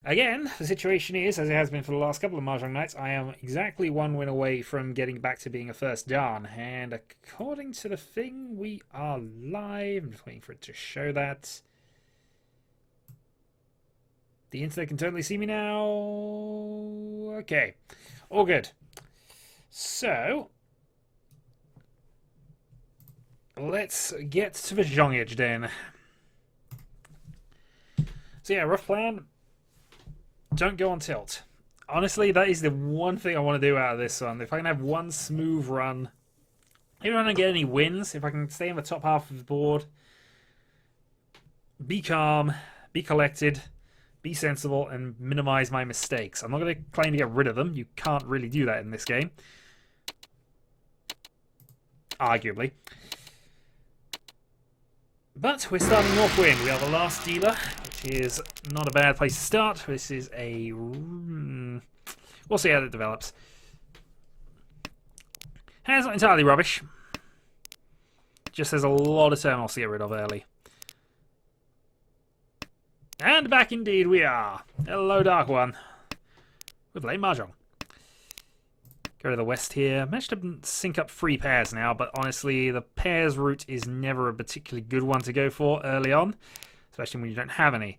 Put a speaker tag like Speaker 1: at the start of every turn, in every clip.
Speaker 1: Again, the situation is, as it has been for the last couple of Mahjong nights, I am exactly one win away from getting back to being a first Dan. And according to the thing, we are live. I'm just waiting for it to show that. The internet can totally see me now. Okay. All good. So, let's get to the Zhongage then. So yeah, rough plan. Don't go on tilt. Honestly, that is the one thing I want to do out of this one. If I can have one smooth run, even if I don't get any wins, if I can stay in the top half of the board, be calm, be collected, be sensible, and minimize my mistakes. I'm not going to claim to get rid of them. You can't really do that in this game. Arguably. But we're starting North Wind. We are the last dealer, which is not a bad place to start. This is a... We'll see how it develops. Hand's not entirely rubbish. Just there's a lot of terminals to get rid of early. And back indeed we are. Hello, Dark One. We're playing Mahjong. Go to the west here. Managed to sync up 3 pairs now, but honestly, the pairs route is never a particularly good one to go for early on, especially when you don't have any.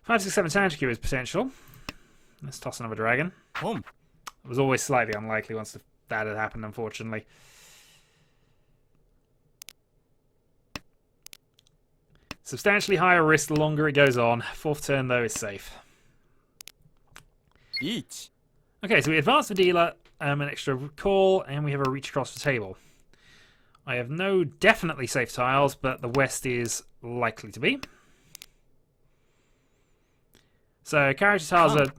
Speaker 1: 5, 6, 7 Tanjiki is potential. Let's toss another dragon. It was always slightly unlikely once that had happened, unfortunately. Substantially higher risk the longer it goes on. 4th turn, though, is safe.
Speaker 2: Each.
Speaker 1: Okay, so we advance the dealer, an extra call, and we have a reach across the table. I have no definitely safe tiles, but the west is likely to be. So character tiles are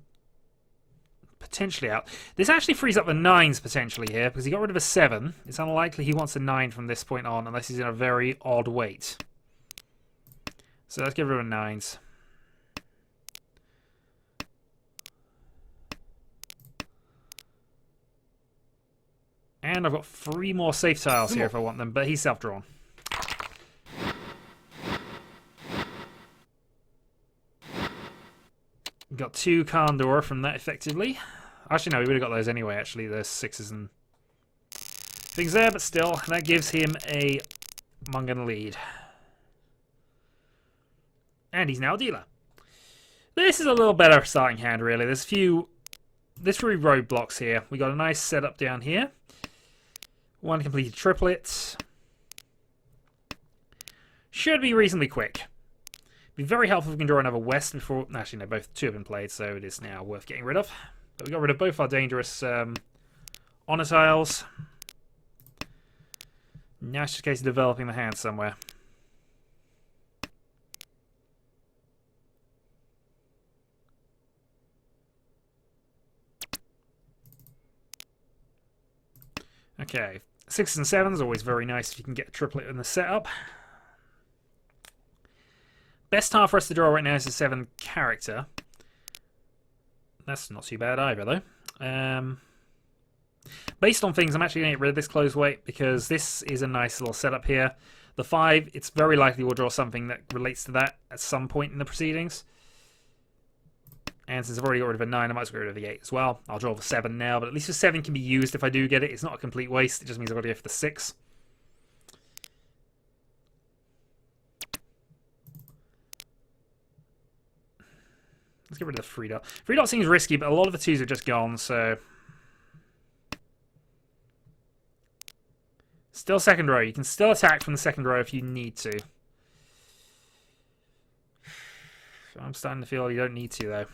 Speaker 1: potentially out. This actually frees up the 9s potentially here, because he got rid of a 7. It's unlikely he wants a 9 from this point on, unless he's in a very odd weight. So let's get rid of 9s. And I've got 3 more safe tiles here if I want them, but he's self-drawn. Got 2 Condor from that, effectively. Actually, no, we would have got those anyway, actually. There's 6s and things there, but still, that gives him a Mungan lead. And he's now a dealer. This is a little better starting hand, really. There's few roadblocks here. We got a nice setup down here. 1 completed triplet. Should be reasonably quick. Be very helpful if we can draw another west before... Actually, no, both 2 have been played, so it is now worth getting rid of. But we got rid of both our dangerous honor tiles. Now it's just a case of developing the hand somewhere. Okay, 6s and 7s, always very nice if you can get a triplet in the setup. Best tile for us to draw right now is a 7 character. That's not too bad either, though. Based on things, I'm actually going to get rid of this closed weight because this is a nice little setup here. The 5, it's very likely we'll draw something that relates to that at some point in the proceedings. And since I've already got rid of a 9, I might as well get rid of the 8 as well. I'll draw the 7 now, but at least the 7 can be used if I do get it. It's not a complete waste. It just means I've got to go for the 6. Let's get rid of the 3 dot. 3 dot seems risky, but a lot of the 2s are just gone, so... Still second row. You can still attack from the second row if you need to. I'm starting to feel you don't need to, though.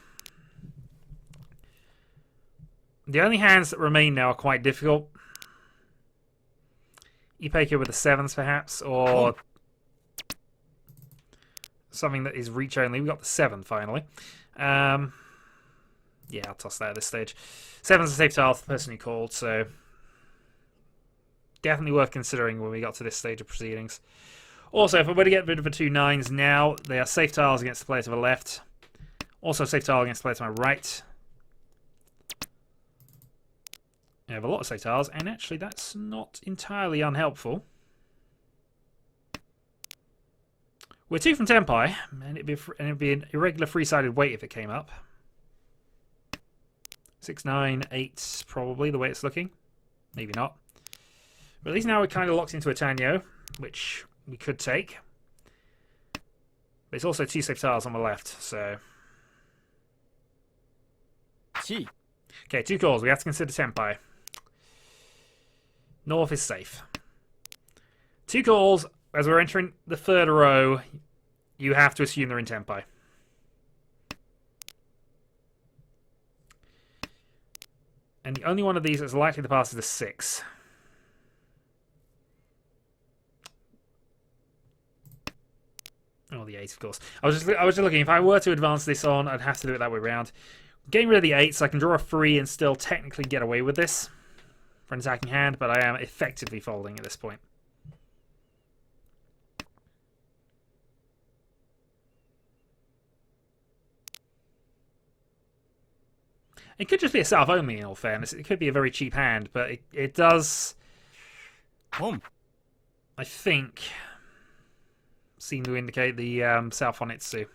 Speaker 1: The only hands that remain now are quite difficult. Ipeka with the 7s, perhaps, or something that is reach only. We got the 7 finally. Yeah, I'll toss that at this stage. 7's a safe tile for the person who called, so definitely worth considering when we got to this stage of proceedings. Also, if I were to get rid of the 2 9s now, they are safe tiles against the player to the left. Also safe tile against the player to my right. I have a lot of safe tiles, and actually that's not entirely unhelpful. We're 2 from Tenpai, and it'd be an irregular 3-sided weight if it came up. 6, 9, 8, probably the way it's looking. Maybe not. But at least now we're kind of locked into a Tanyo, which we could take. But it's also 2 safe tiles on the left, so... Okay, 2 calls. We have to consider Tenpai. North is safe. 2 calls. As we're entering the 3rd row, you have to assume they're in Tenpai. And the only one of these that's likely to pass is the 6. Oh, the 8, of course. I was just looking. If I were to advance this on, I'd have to do it that way around. Getting rid of the 8, so I can draw a 3 and still technically get away with this for an attacking hand, but I am effectively folding at this point. It could just be a South only, in all fairness. It could be a very cheap hand, but it does, I think, seem to indicate the South on Itsu.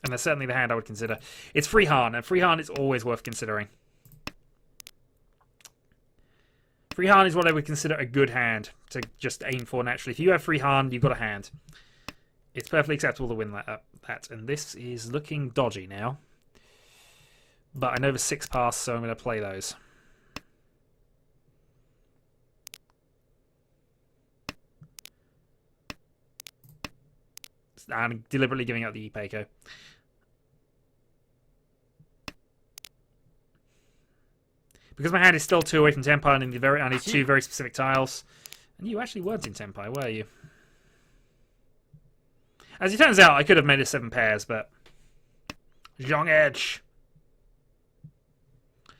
Speaker 1: And that's certainly the hand I would consider. It's free Han, and free Han is always worth considering. Free Han is what I would consider a good hand to just aim for naturally. If you have free Han, you've got a hand. It's perfectly acceptable to win that. And this is looking dodgy now. But I know the 6 pass, so I'm going to play those. I'm deliberately giving out the Ipeiko. Because my hand is still 2 away from Tenpai, and I need 2 very specific tiles. And you actually weren't in Tenpai, were you? As it turns out, I could have made it 7 pairs, but... Zhong Edge!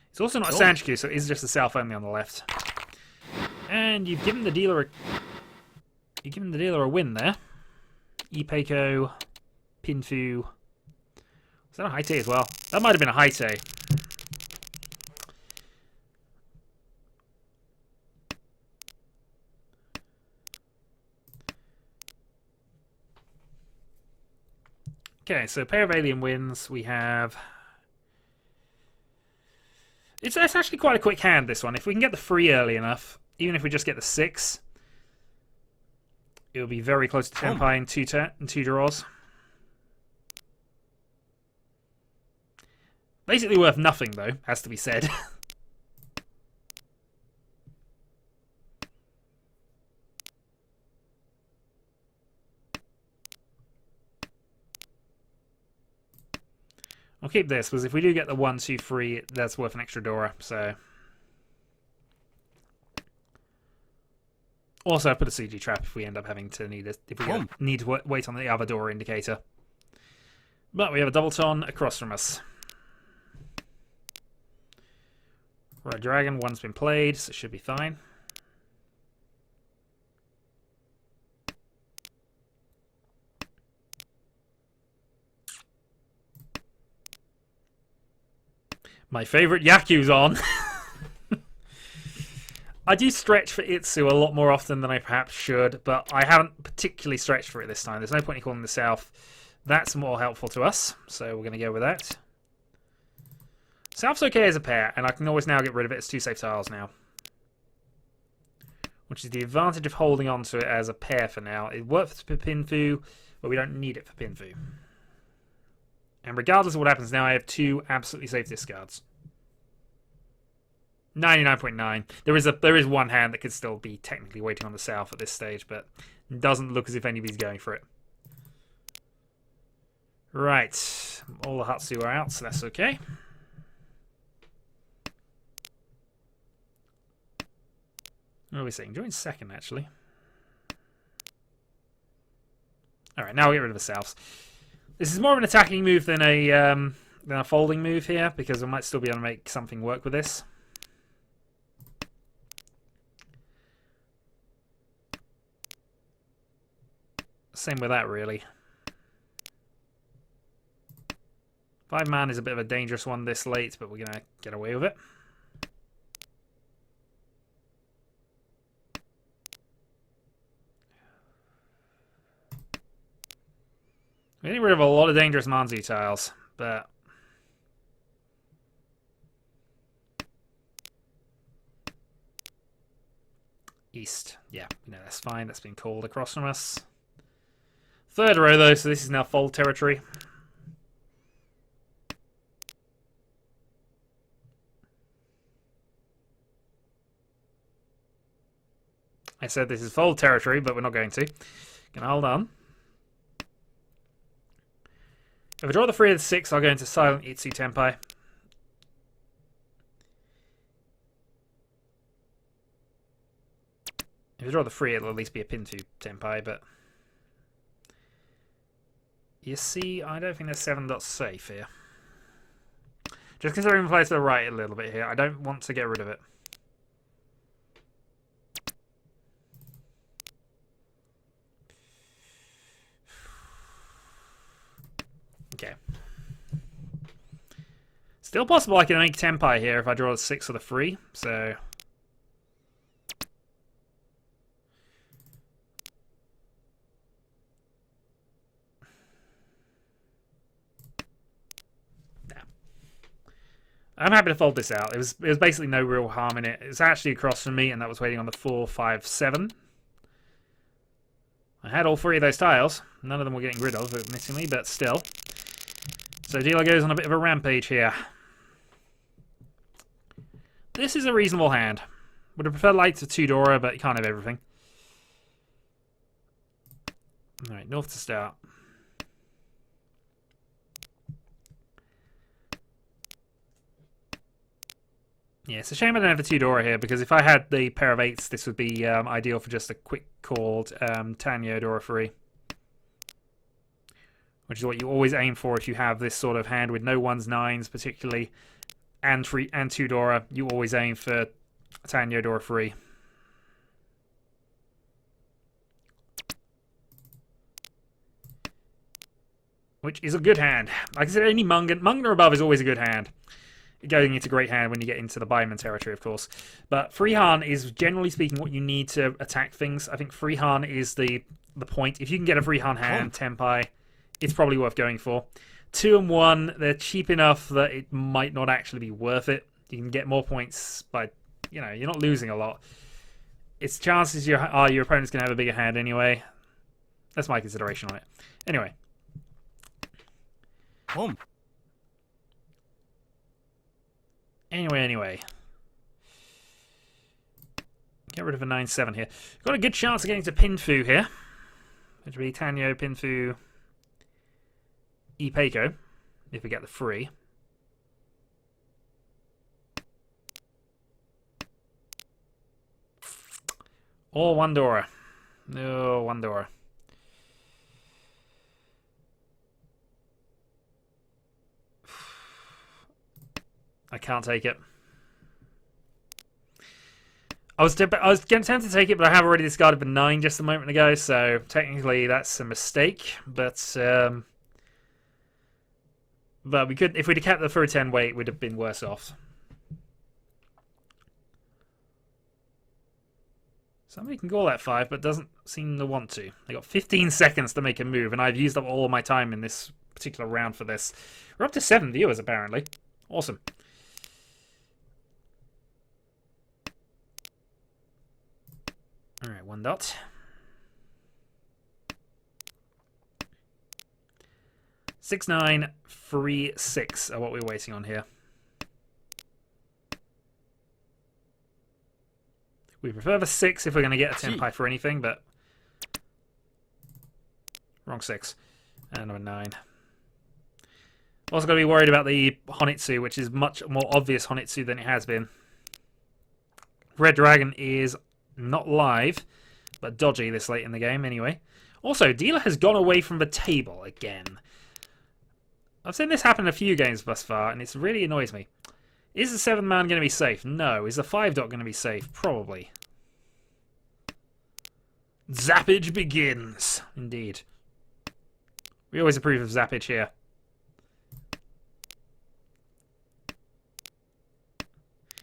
Speaker 1: It's also not a Sanchiku, so it is just a South only on the left. And you've given the dealer a win there. Ipeiko, Pinfu. Was that a Haite as well? That might have been a Haite. Okay, so pair of alien wins. We have... It's actually quite a quick hand, this one. If we can get the 3 early enough, even if we just get the 6, it will be very close to Tenpai in 2 draws. Basically worth nothing, though, has to be said. I'll keep this, because if we do get the 1, 2, 3, that's worth an extra Dora, so... Also, I put a CG trap if we end up having to need it, if we need to wait on the other Dora indicator. But we have a double ton across from us. Red Dragon, 1's been played, so it should be fine. My favourite Yaku's on. I do stretch for Itsu a lot more often than I perhaps should, but I haven't particularly stretched for it this time. There's no point in calling the South. That's more helpful to us, so we're going to go with that. South's okay as a pair, and I can always now get rid of it as 2 safe tiles now. Which is the advantage of holding on to it as a pair for now. It works for Pinfu, but we don't need it for Pinfu. And regardless of what happens now, I have 2 absolutely safe discards. 99.9. There is one hand that could still be technically waiting on the South at this stage, but it doesn't look as if anybody's going for it. Right. All the Hatsu are out, so that's okay. What are we saying? Join second, actually. Alright, now we'll get rid of the Souths. This is more of an attacking move than a folding move here, because I might still be able to make something work with this. Same with that, really. 5-man is a bit of a dangerous one this late, but we're going to get away with it. We're getting rid of a lot of dangerous Manzu tiles, but East. Yeah, that's fine. That's been called across from us. Third row, though, so this is now fold territory. I said this is fold territory, but we're not going to. Gonna hold on. If I draw the 3 of the 6, I'll go into silent Itsu Tenpai. If I draw the 3, it'll at least be a Pinfu Tenpai, but... You see, I don't think there's 7 dots safe here. Just considering the play to the right a little bit here, I don't want to get rid of it. Okay. Still possible I can make Tenpai here if I draw the 6 or the 3, so... I'm happy to fold this out. It was basically no real harm in it. It's actually across from me, and that was waiting on the 4, 5, 7. I had all 3 of those tiles. None of them were getting rid of, admittingly, but still. So dealer goes on a bit of a rampage here. This is a reasonable hand. Would have preferred light to 2 Dora, but you can't have everything. Alright, north to start. Yeah, it's a shame I don't have a 2 Dora here, because if I had the pair of 8s, this would be ideal for just a quick called Tanyo Dora 3. Which is what you always aim for if you have this sort of hand with no 1s, 9s particularly, and 2 Dora. You always aim for Tanyo Dora 3. Which is a good hand. Like I said, any Mungan or above is always a good hand. Going into great hand when you get into the Baiman territory, of course. But Freehan is, generally speaking, what you need to attack things. I think Freehan is the point. If you can get a Freehan hand, Tenpai, it's probably worth going for. 2 and 1, they're cheap enough that it might not actually be worth it. You can get more points by, you're not losing a lot. It's chances your opponent's going to have a bigger hand anyway. That's my consideration on it. Anyway. Anyway. Get rid of a 9-7 here. Got a good chance of getting to Pinfu here. Which would be Tanyo, Pinfu, Ipeiko, if we get the 3. Or 1 Dora. No, 1 Dora. I can't take it. I was tempted to take it, but I have already discarded the 9 just a moment ago, so technically that's a mistake. But we could, if we'd have kept the for a 10 weight, we'd have been worse off. Somebody can call that 5, but doesn't seem to want to. They got 15 seconds to make a move, and I've used up all my time in this particular round for this. We're up to 7 viewers, apparently. Awesome. Alright, 1 dot. 6, 9, 3, 6 are what we're waiting on here. We prefer the 6 if we're going to get a Tenpai for anything, but... Wrong 6. And number 9. Also got to be worried about the Honitsu, which is much more obvious Honitsu than it has been. Red Dragon is not live, but dodgy this late in the game anyway. Also, dealer has gone away from the table again. I've seen this happen in a few games thus far, and it really annoys me. Is the 7th man going to be safe? No. Is the 5 dot going to be safe? Probably. Zappage begins. Indeed. We always approve of zappage here.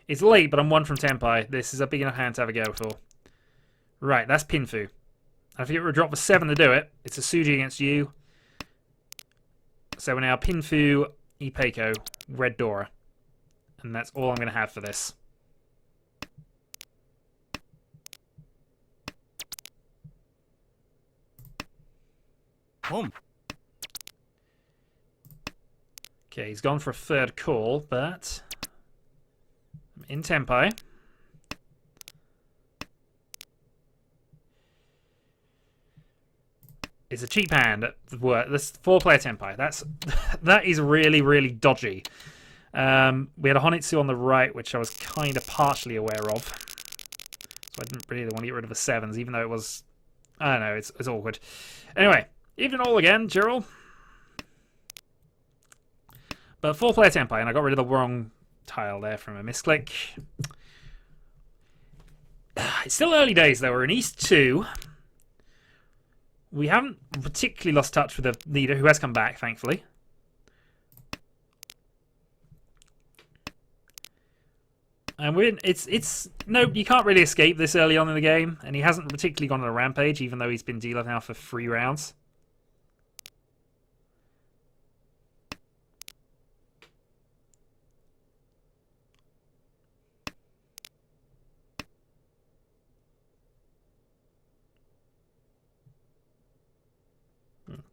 Speaker 1: It's late, but I'm 1 from Tenpai. This is a big enough hand to have a go for. Right, that's Pinfu. And if you drop the 7 to do it, it's a Suji against you. So we're now Pinfu, Ipeiko, Red Dora. And that's all I'm going to have for this. Okay, he's gone for a third call, but in tempo. It's a cheap hand at work. This 4-player tempo. That is really, really dodgy. We had a Honitsu on the right, which I was kind of partially aware of. So I didn't really want to get rid of the 7s, even though it was... I don't know, it's awkward. Anyway, even all again, Gerald. But 4-player tempo, and I got rid of the wrong tile there from a misclick. It's still early days, though. We're in East 2. We haven't particularly lost touch with the leader, who has come back, thankfully. And we're in, it's no, you can't really escape this early on in the game, and he hasn't particularly gone on a rampage, even though he's been dealer now for 3 rounds.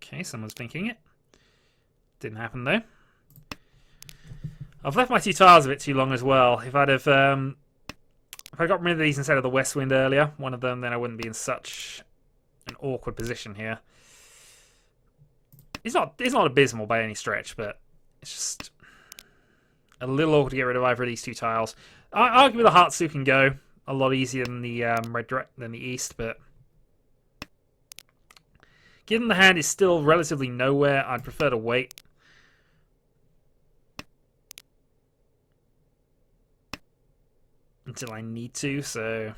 Speaker 1: Okay, someone's thinking it. Didn't happen though. I've left my 2 tiles a bit too long as well. If I'd have, if I got rid of these instead of the West Wind earlier, one of them, then I wouldn't be in such an awkward position here. It's not abysmal by any stretch, but it's just a little awkward to get rid of either of these 2 tiles. I argue with the Heartsu can go a lot easier than the than the East, but given the hand is still relatively nowhere, I'd prefer to wait. Until I need to, so...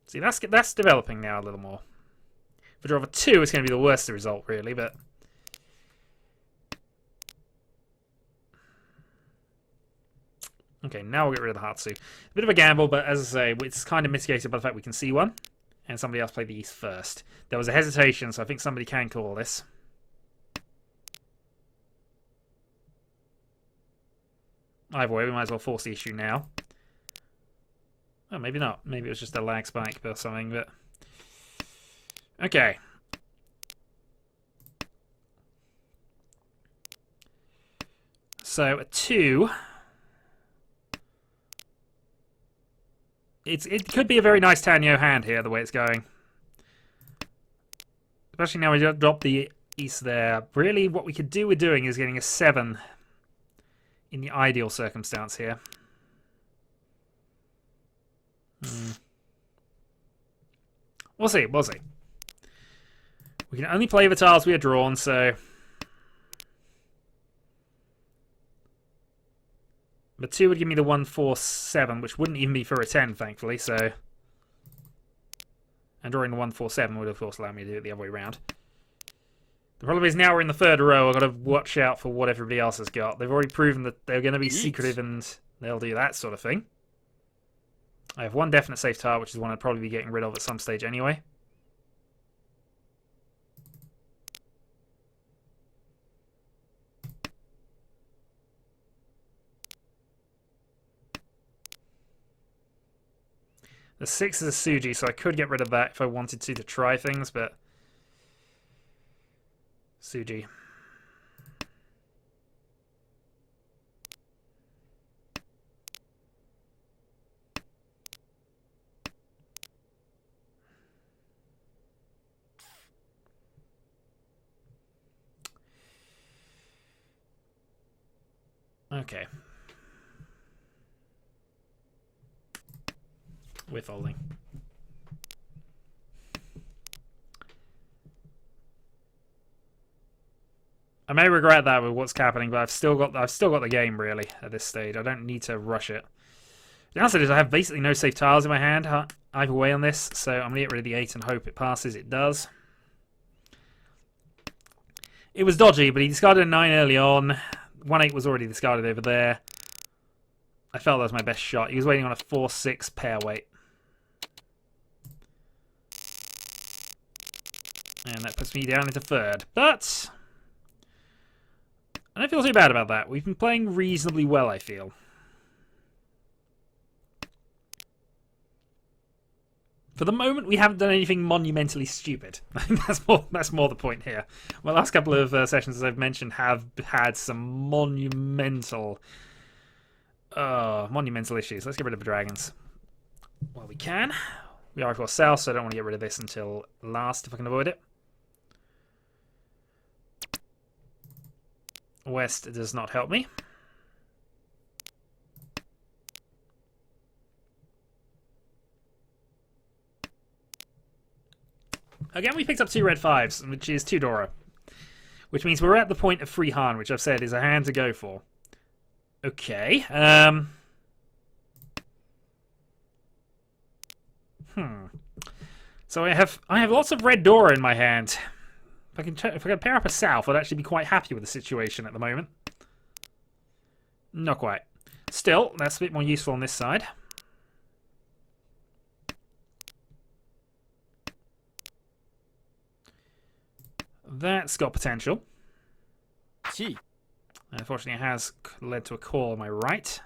Speaker 1: See, that's developing now a little more. If I draw a 2, it's going to be the worst result, really, but... Okay, now we'll get rid of the Hatsu. A bit of a gamble, but as I say, it's kind of mitigated by the fact we can see one. And somebody else played the East first. There was a hesitation, so I think somebody can call this. Either way, we might as well force the issue now. Oh, maybe not. Maybe it was just a lag spike or something, but... Okay. So, a 2... It could be a very nice Tanyo hand here, the way it's going. Especially now we drop the East there. Really, what we could do with doing is getting a 7 in the ideal circumstance here. We'll see, we'll see. We can only play the tiles we are drawn, so... The 2 would give me the 1-4-7, which wouldn't even be for a 10, thankfully, so... And drawing the 1-4-7 would, of course, allow me to do it the other way around. The problem is now we're in the 3rd row, I've got to watch out for what everybody else has got. They've already proven that they're going to be secretive and they'll do that sort of thing. I have one definite safe tile, which is one I'd probably be getting rid of at some stage anyway. The 6 is a Suji, so I could get rid of that if I wanted to try things, but... Suji. Okay. Withholding. I may regret that with what's happening, but I've still got the game really at this stage. I don't need to rush it. The answer is I have basically no safe tiles in my hand either way on this, so I'm gonna get rid of the 8 and hope it passes. It does. It was dodgy, but he discarded a 9 early on. 1-8 was already discarded over there. I felt that was my best shot. He was waiting on a 4-6 pair weight. And that puts me down into 3rd. But I don't feel too bad about that. We've been playing reasonably well, I feel. For the moment, we haven't done anything monumentally stupid. I think that's more the point here. My last couple of sessions, as I've mentioned, have had some monumental issues. Let's get rid of the dragons. Well, we can. We are, of course, south, so I don't want to get rid of this until last, if I can avoid it. West does not help me. Again, we picked up 2 red 5s, which is 2 Dora. Which means we're at the point of free Han, which I've said is a hand to go for. Okay. So I have lots of red Dora in my hand. If I can pair up a south, I'd actually be quite happy with the situation at the moment. Not quite. Still, that's a bit more useful on this side. That's got potential. Unfortunately, it has led to a call on my right.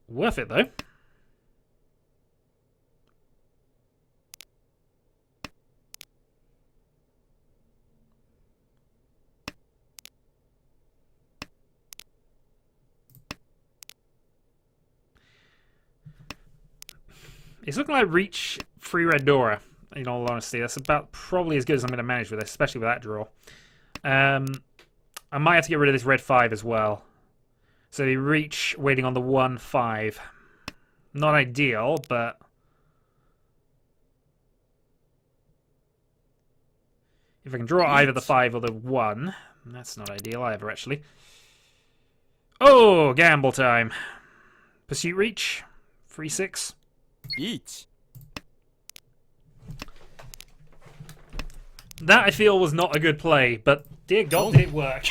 Speaker 1: Worth it, though. It's looking like Reach 3 red Dora, in all honesty. That's about probably as good as I'm going to manage with this, especially with that draw. I might have to get rid of this red 5 as well. So the Reach waiting on the 1-5. Not ideal, but... if I can draw either the 5 or the 1, that's not ideal either, actually. Oh, gamble time. Pursuit Reach. 3-6.
Speaker 2: Each.
Speaker 1: That, I feel, was not a good play, but dear God, did it work.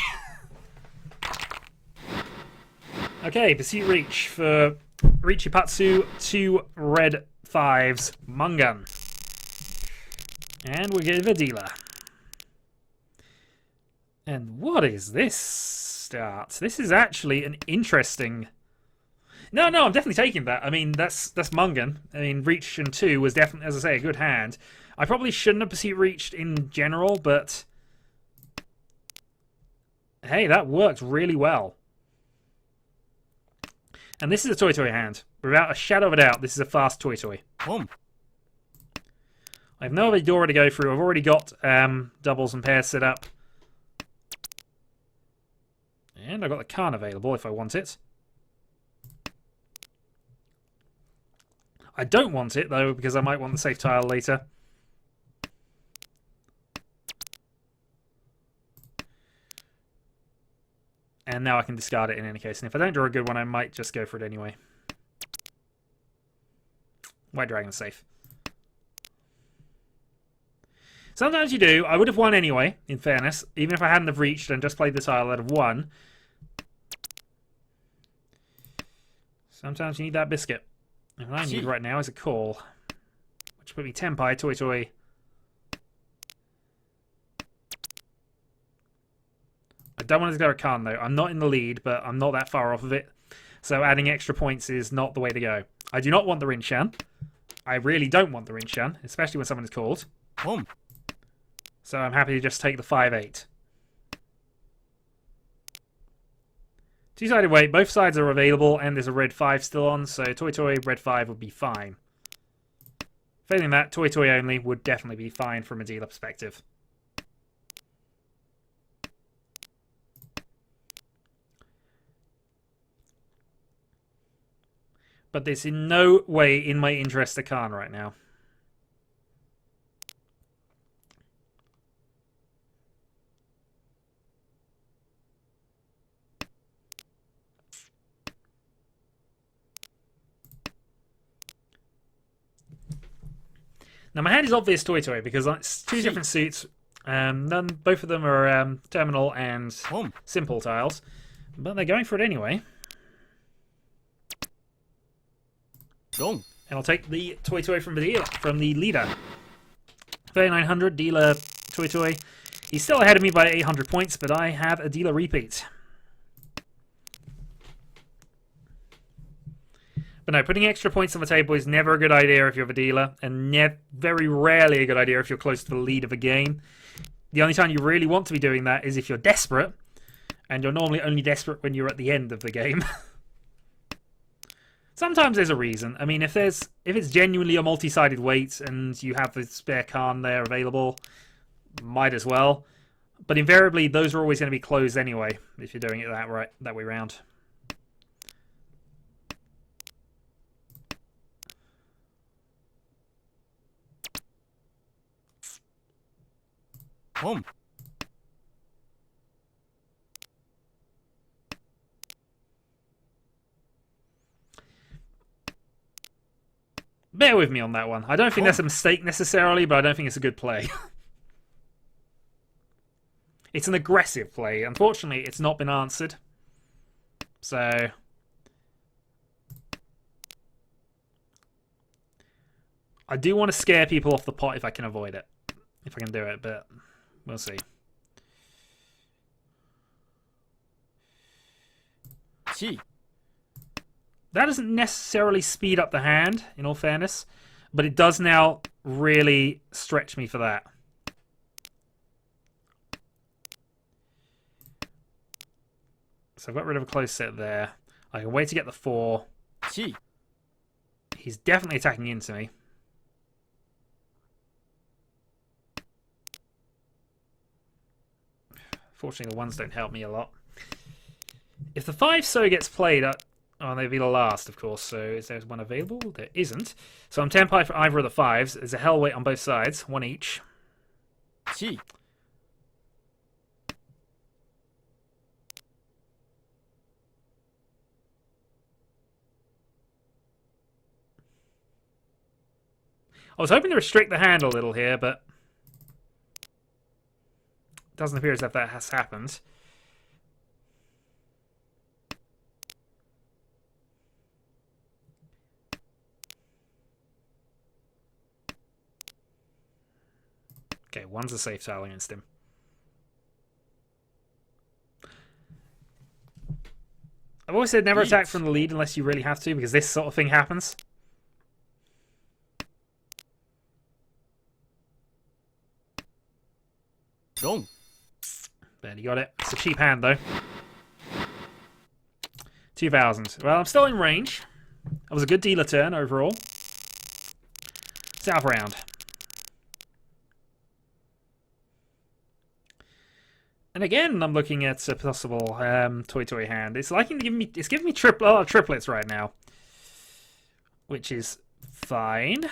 Speaker 1: Okay, Pursuit Reach for Riichi Patsu, 2 red 5s, Mungan. And we'll give a dealer. And what is this start? This is actually an interesting... No, I'm definitely taking that. I mean, that's Mungan. I mean, Reach and 2 was definitely, as I say, a good hand. I probably shouldn't have Pursuit Reached in general, but... hey, that worked really well. And this is a Toy hand. Without a shadow of a doubt, this is a fast Toy. I have no other Dora to go through. I've already got doubles and pairs set up. And I've got the Khan available if I want it. I don't want it, though, because I might want the safe tile later. And now I can discard it in any case. And if I don't draw a good one, I might just go for it anyway. White Dragon's safe. Sometimes you do. I would have won anyway, in fairness. Even if I hadn't have reached and just played the tile, I'd have won. Sometimes you need that biscuit. And what I need right now is a call. Which put me Tenpai, Toy. I don't want to go a Khan, though. I'm not in the lead, but I'm not that far off of it. So adding extra points is not the way to go. I do not want the Rinshan. I really don't want the Rinshan, especially when someone is called. So I'm happy to just take the 5-8. Two-sided weight, both sides are available, and there's a red 5 still on, so Toy, red 5 would be fine. Failing that, Toy only would definitely be fine from a dealer perspective. But there's in no way in my interest to Khan right now. Now my hand is obvious Toy because it's two different suits. Both of them are terminal and simple tiles, but they're going for it anyway. And I'll take the Toy from the leader. 3900 dealer Toy. He's still ahead of me by 800 points, but I have a dealer repeat. But no, putting extra points on the table is never a good idea if you're the dealer, and very rarely a good idea if you're close to the lead of a game. The only time you really want to be doing that is if you're desperate, and you're normally only desperate when you're at the end of the game. Sometimes there's a reason. I mean, if it's genuinely a multi-sided weight and you have the spare Khan there available, might as well. But invariably, those are always going to be closed anyway if you're doing it that way round.
Speaker 2: Home.
Speaker 1: Bear with me on that one. I don't think that's a mistake necessarily, but I don't think it's a good play. It's an aggressive play. Unfortunately, it's not been answered. So I do want to scare people off the pot if I can avoid it. If I can do it, but we'll see.
Speaker 2: Gee.
Speaker 1: That doesn't necessarily speed up the hand, in all fairness, but it does now really stretch me for that. So I've got rid of a close set there. I can wait to get the 4.
Speaker 2: Gee.
Speaker 1: He's definitely attacking into me. Fortunately, the 1s don't help me a lot. If the 5 so gets played, oh, they'd be the last, of course, so is there one available? There isn't. So I'm Tenpai for either of the 5s. There's a hell weight on both sides, 1 each.
Speaker 2: Gee.
Speaker 1: I was hoping to restrict the hand a little here, but it doesn't appear as if that has happened. Okay, 1's a safe tile against him. I've always said never attack from the lead unless you really have to, because this sort of thing happens.
Speaker 2: Wrong.
Speaker 1: Barely got it. It's a cheap hand, though. 2,000. Well, I'm still in range. That was a good dealer turn overall. South round. And again, I'm looking at a possible toy hand. It's liking to give me. It's giving me a lot of triplets right now, which is fine.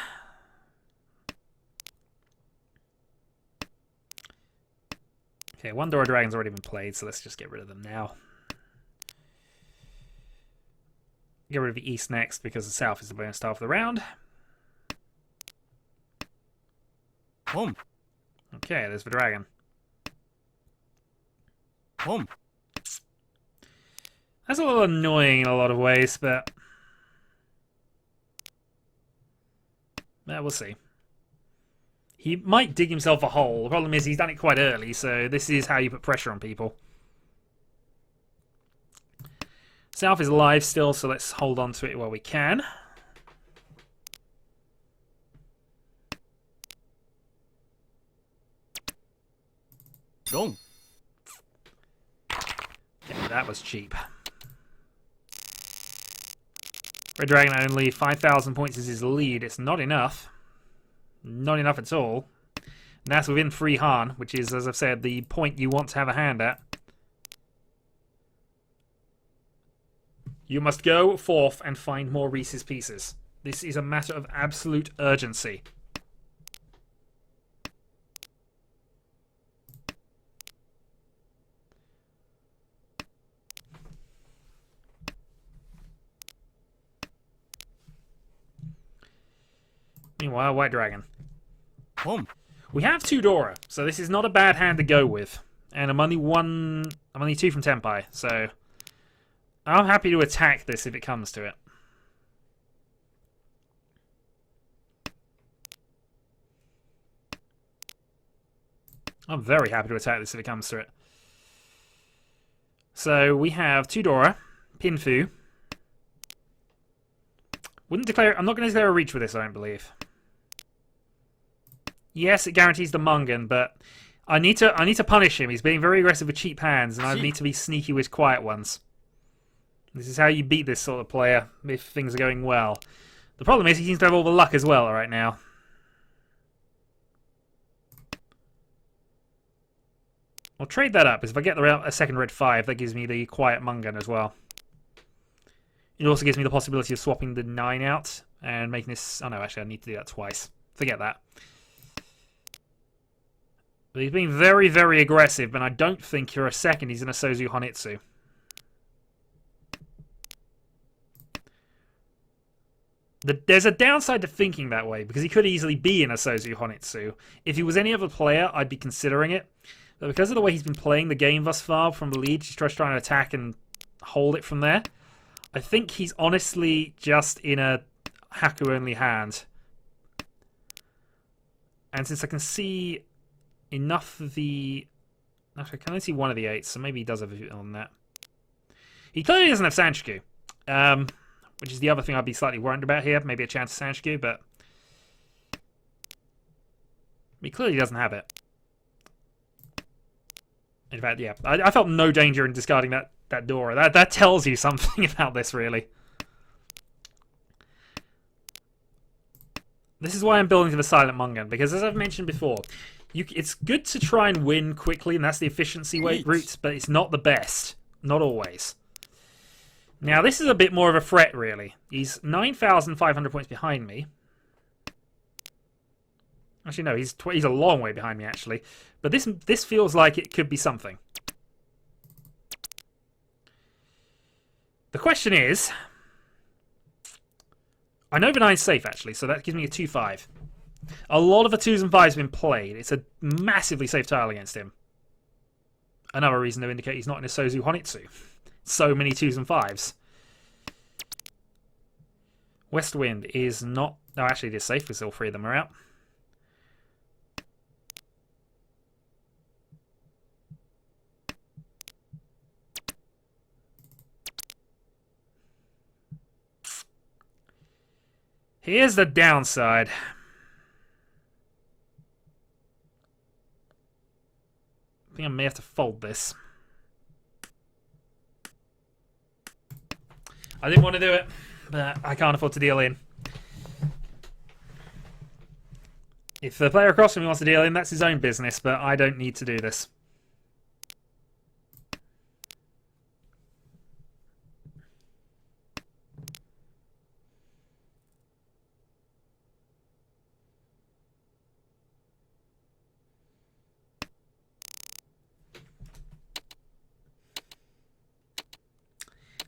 Speaker 1: Okay, 1 Dora Dragon's already been played, so let's just get rid of them now. Get rid of the East next because the South is the bonus tile for the round.
Speaker 2: Home.
Speaker 1: Okay, there's the dragon.
Speaker 2: Home.
Speaker 1: That's a little annoying in a lot of ways, but we'll see. He might dig himself a hole. The problem is he's done it quite early, so this is how you put pressure on people. South is alive still, so let's hold on to it while we can.
Speaker 2: Wrong.
Speaker 1: Yeah, that was cheap. Red Dragon only 5,000 points is his lead. It's not enough. Not enough at all. And that's within free Han, which is, as I've said, the point you want to have a hand at. You must go forth and find more Reese's Pieces. This is a matter of absolute urgency. Meanwhile, White Dragon.
Speaker 2: Home.
Speaker 1: We have 2 Dora, so this is not a bad hand to go with. And I'm only 2 from Tenpai, so I'm happy to attack this if it comes to it. I'm very happy to attack this if it comes to it. So we have 2 Dora, Pinfu, Wouldn't declare. I'm not going to declare a reach with this, I don't believe. Yes, it guarantees the Mungan, but I need to punish him. He's being very aggressive with cheap hands, and I need to be sneaky with quiet ones. This is how you beat this sort of player if things are going well. The problem is he seems to have all the luck as well right now. I'll trade that up, because if I get a second red 5, that gives me the quiet Mungan as well. It also gives me the possibility of swapping the 9 out and making this... Oh no, actually I need to do that twice. Forget that. But he's being very, very aggressive, and I don't think for a second he's in a Sozu Honitsu. There's a downside to thinking that way, because he could easily be in a Sozu Honitsu. If he was any other player, I'd be considering it. But because of the way he's been playing the game thus far from the lead, he's trying to attack and hold it from there. I think he's honestly just in a Haku-only hand. And since I can see enough of the... Actually, I can only see one of the 8s, so maybe he does have a view on that. He clearly doesn't have Sanshku, which is the other thing I'd be slightly worried about here. Maybe a chance of Sanshku, but he clearly doesn't have it. In fact, yeah, I felt no danger in discarding that Dora. That tells you something about this, really. This is why I'm building to the Silent Mungan, because as I've mentioned before, it's good to try and win quickly, and that's the efficiency route, but it's not the best. Not always. Now, this is a bit more of a threat, really. He's 9,500 points behind me. Actually, no, he's a long way behind me, actually. But this feels like it could be something. The question is... I know the 9's safe, actually, so that gives me a 2-5. A lot of the 2s and 5s have been played. It's a massively safe tile against him. Another reason to indicate he's not in a Sozu Honitsu. So many 2s and 5s. West Wind is not... No, actually it is safe because all 3 of them are out. Here's the downside. I think I may have to fold this. I didn't want to do it, but I can't afford to deal in. If the player across from me wants to deal in, that's his own business, but I don't need to do this.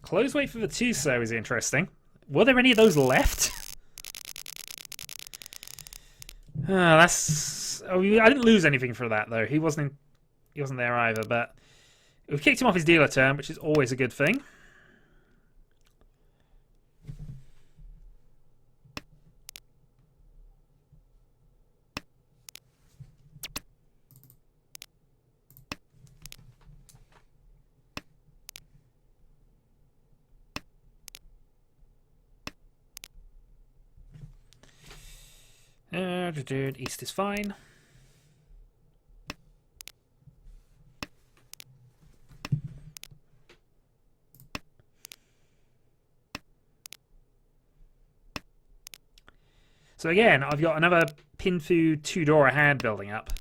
Speaker 1: Close weight for the 2-so is interesting. Were there any of those left? That's... Oh, I didn't lose anything for that, though. He wasn't there either, but... We've kicked him off his dealer turn, which is always a good thing. East is fine. So again, I've got another Pinfu 2-Dora hand building up.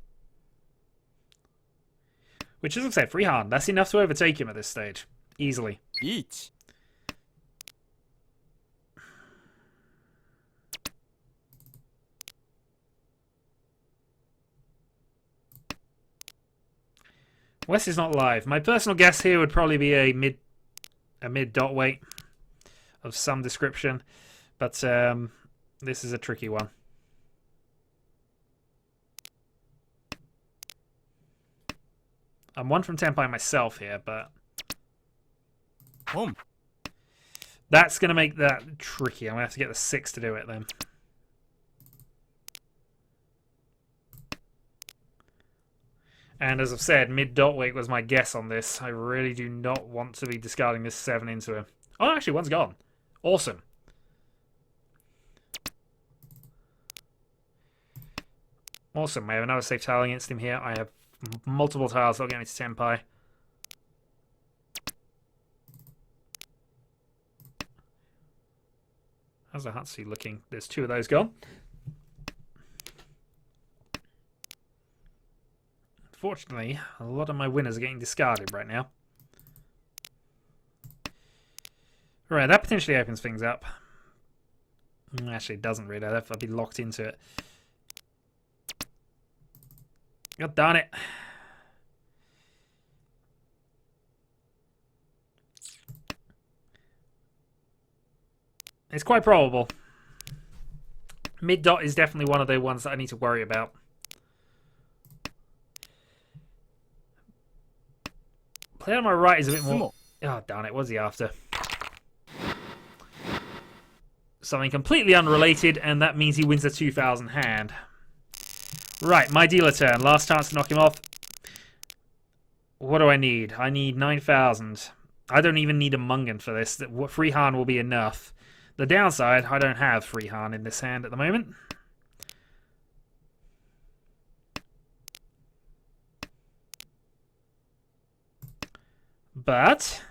Speaker 1: Which, as I've said, free hand. That's enough to overtake him at this stage. Easily.
Speaker 2: Riichi.
Speaker 1: West is not live. My personal guess here would probably be a mid dot weight of some description, but this is a tricky one. I'm 1 from 10 by myself here, but that's going to make that tricky. I'm going to have to get the 6 to do it then. And as I've said, mid-dot weight was my guess on this. I really do not want to be discarding this 7 into him. Oh, actually, one's gone. Awesome. Awesome. I have another safe tile against him here. I have multiple tiles that'll get me to Senpai. How's the Hatsu looking? There's 2 of those gone. Unfortunately, a lot of my winners are getting discarded right now. Right, that potentially opens things up. Actually, it doesn't really. I'll be locked into it. God darn it. It's quite probable. Mid dot is definitely one of the ones that I need to worry about. Player on my right is a bit more... Oh, darn it. What's he after? Something completely unrelated, and that means he wins a 2,000 hand. Right, my dealer turn. Last chance to knock him off. What do I need? I need 9,000. I don't even need a Mungan for this. Free Han will be enough. The downside, I don't have free Han in this hand at the moment. But...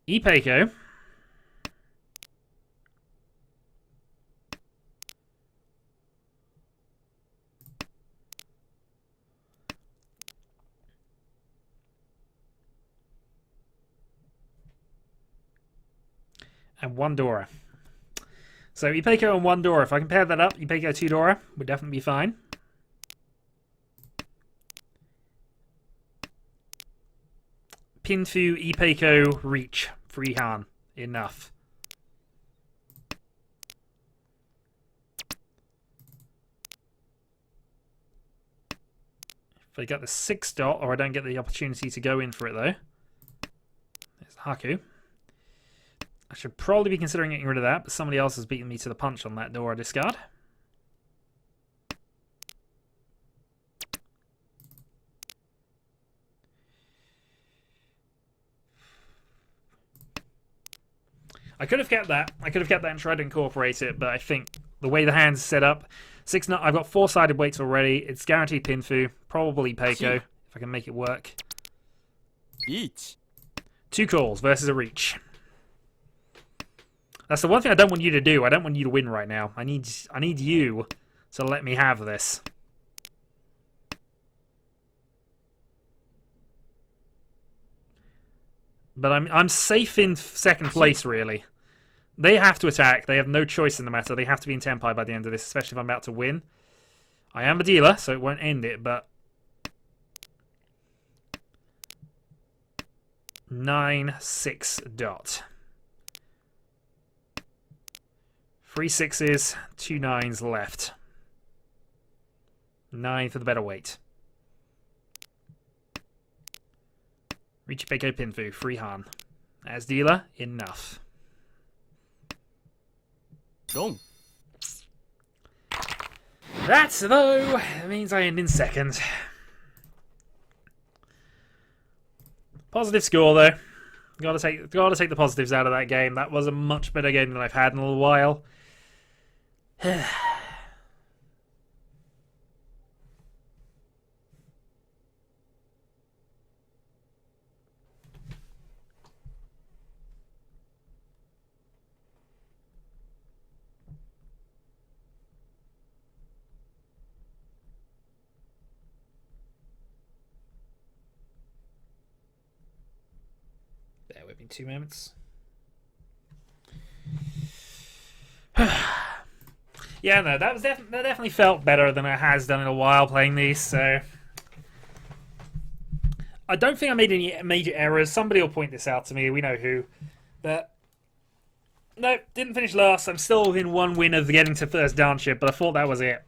Speaker 1: Ipeiko. And 1 Dora. So Ipeiko and 1 Dora. If I can pair that up, Ipeiko 2 Dora would definitely be fine. Pinfu, Ipeiko, Reach, Free Han. Enough. If I get the 6 dot, or I don't get the opportunity to go in for it though. There's Haku. I should probably be considering getting rid of that, but somebody else has beaten me to the punch on that Dora discard. I could have kept that. I could have kept that and tried to incorporate it, but I think the way the hand's set up, I've got 4-sided weights already. It's guaranteed Pinfu, probably Peiko, if I can make it work.
Speaker 2: Riichi.
Speaker 1: 2 calls versus a Reach. That's the one thing I don't want you to do. I don't want you to win right now. I need you to let me have this. But I'm safe in 2nd place, really. They have to attack. They have no choice in the matter. They have to be in Tenpai by the end of this, especially if I'm about to win. I am a dealer, so it won't end it, but... 9-6 dot. 3 6s, 2 9s left. 9 for the better weight. Riichi, Peiko, Pinfu, Free Han. As dealer, enough.
Speaker 2: Gong.
Speaker 1: That, though, means I end in 2nd. Positive score, though. Gotta take the positives out of that game. That was a much better game than I've had in a little while. Bear with me 2 moments. Yeah, no, that definitely felt better than it has done in a while playing these, so... I don't think I made any major errors. Somebody will point this out to me, we know who. But... No, didn't finish last. I'm still within 1 win of getting to first downship, but I thought that was it.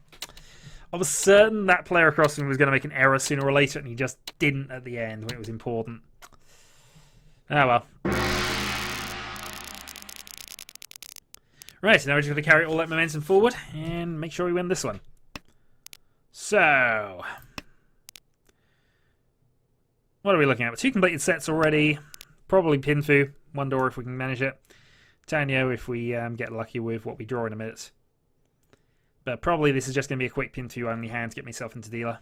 Speaker 1: I was certain that player across from me was going to make an error sooner or later, and he just didn't at the end when it was important. Ah well. Right, so now we're just going to carry all that momentum forward and make sure we win this one. So, what are we looking at? 2 completed sets already. Probably Pinfu. 1 door if we can manage it. Tanyo if we get lucky with what we draw in a minute. But probably this is just going to be a quick pin to only hand to get myself into dealer.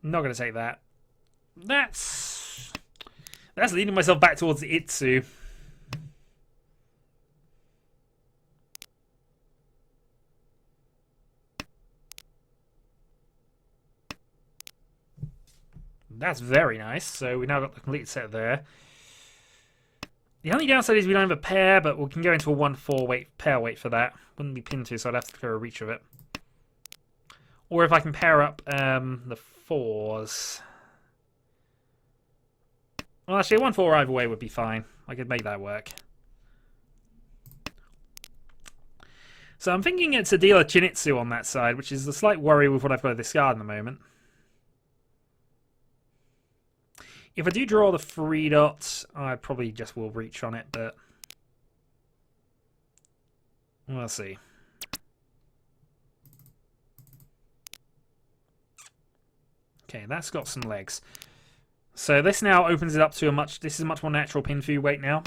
Speaker 1: Not going to take that. That's leading myself back towards the Itsu. That's very nice. So we now got the complete set there. The only downside is we don't have a pair, but we can go into a 1-4 weight pair weight for that. Wouldn't be pinned to, so I'd have to clear a reach of it. Or if I can pair up the 4s. Well, actually, a 1-4 either way would be fine. I could make that work. So I'm thinking it's a dealer Chinitsu on that side, which is a slight worry with what I've got to discard in the moment. If I do draw the 3 dots, I probably just will reach on it, but we'll see. Okay, that's got some legs. So this now opens it up to this is a much more natural pin for you weight now.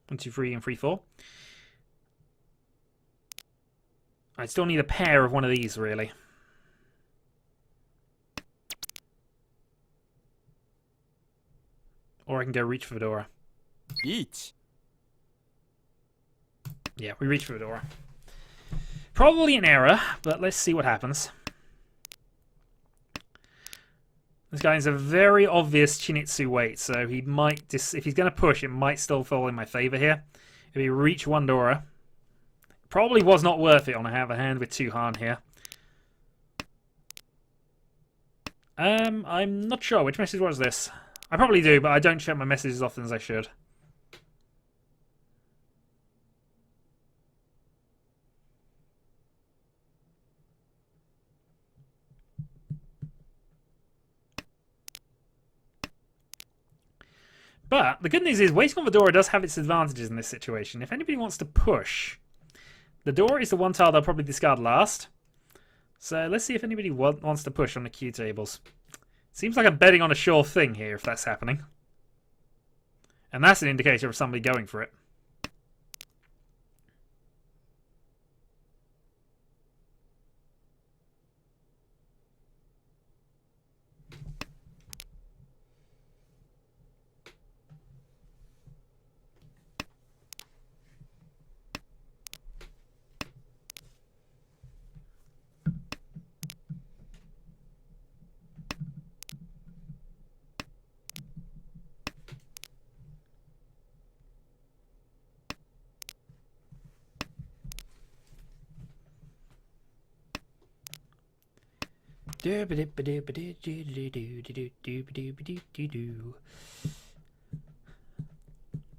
Speaker 1: 1, 2, 3, and 3, 4. I still need a pair of one of these, really. Or I can go reach for Fedora.
Speaker 2: Riichi.
Speaker 1: Yeah, we reach for Fedora. Probably an error, but let's see what happens. This guy is a very obvious Chinitsu weight, so he might if he's going to push, it might still fall in my favor here. If he reach 1 Dora, probably was not worth it on a hand with 2 Han here. I'm not sure. Which message was this? I probably do, but I don't check my messages as often as I should. But the good news is waiting on the door does have its advantages in this situation. If anybody wants to push, the door is the one tile they'll probably discard last. So let's see if anybody wants to push on the Q tables. Seems like I'm betting on a sure thing here if that's happening. And that's an indicator of somebody going for it.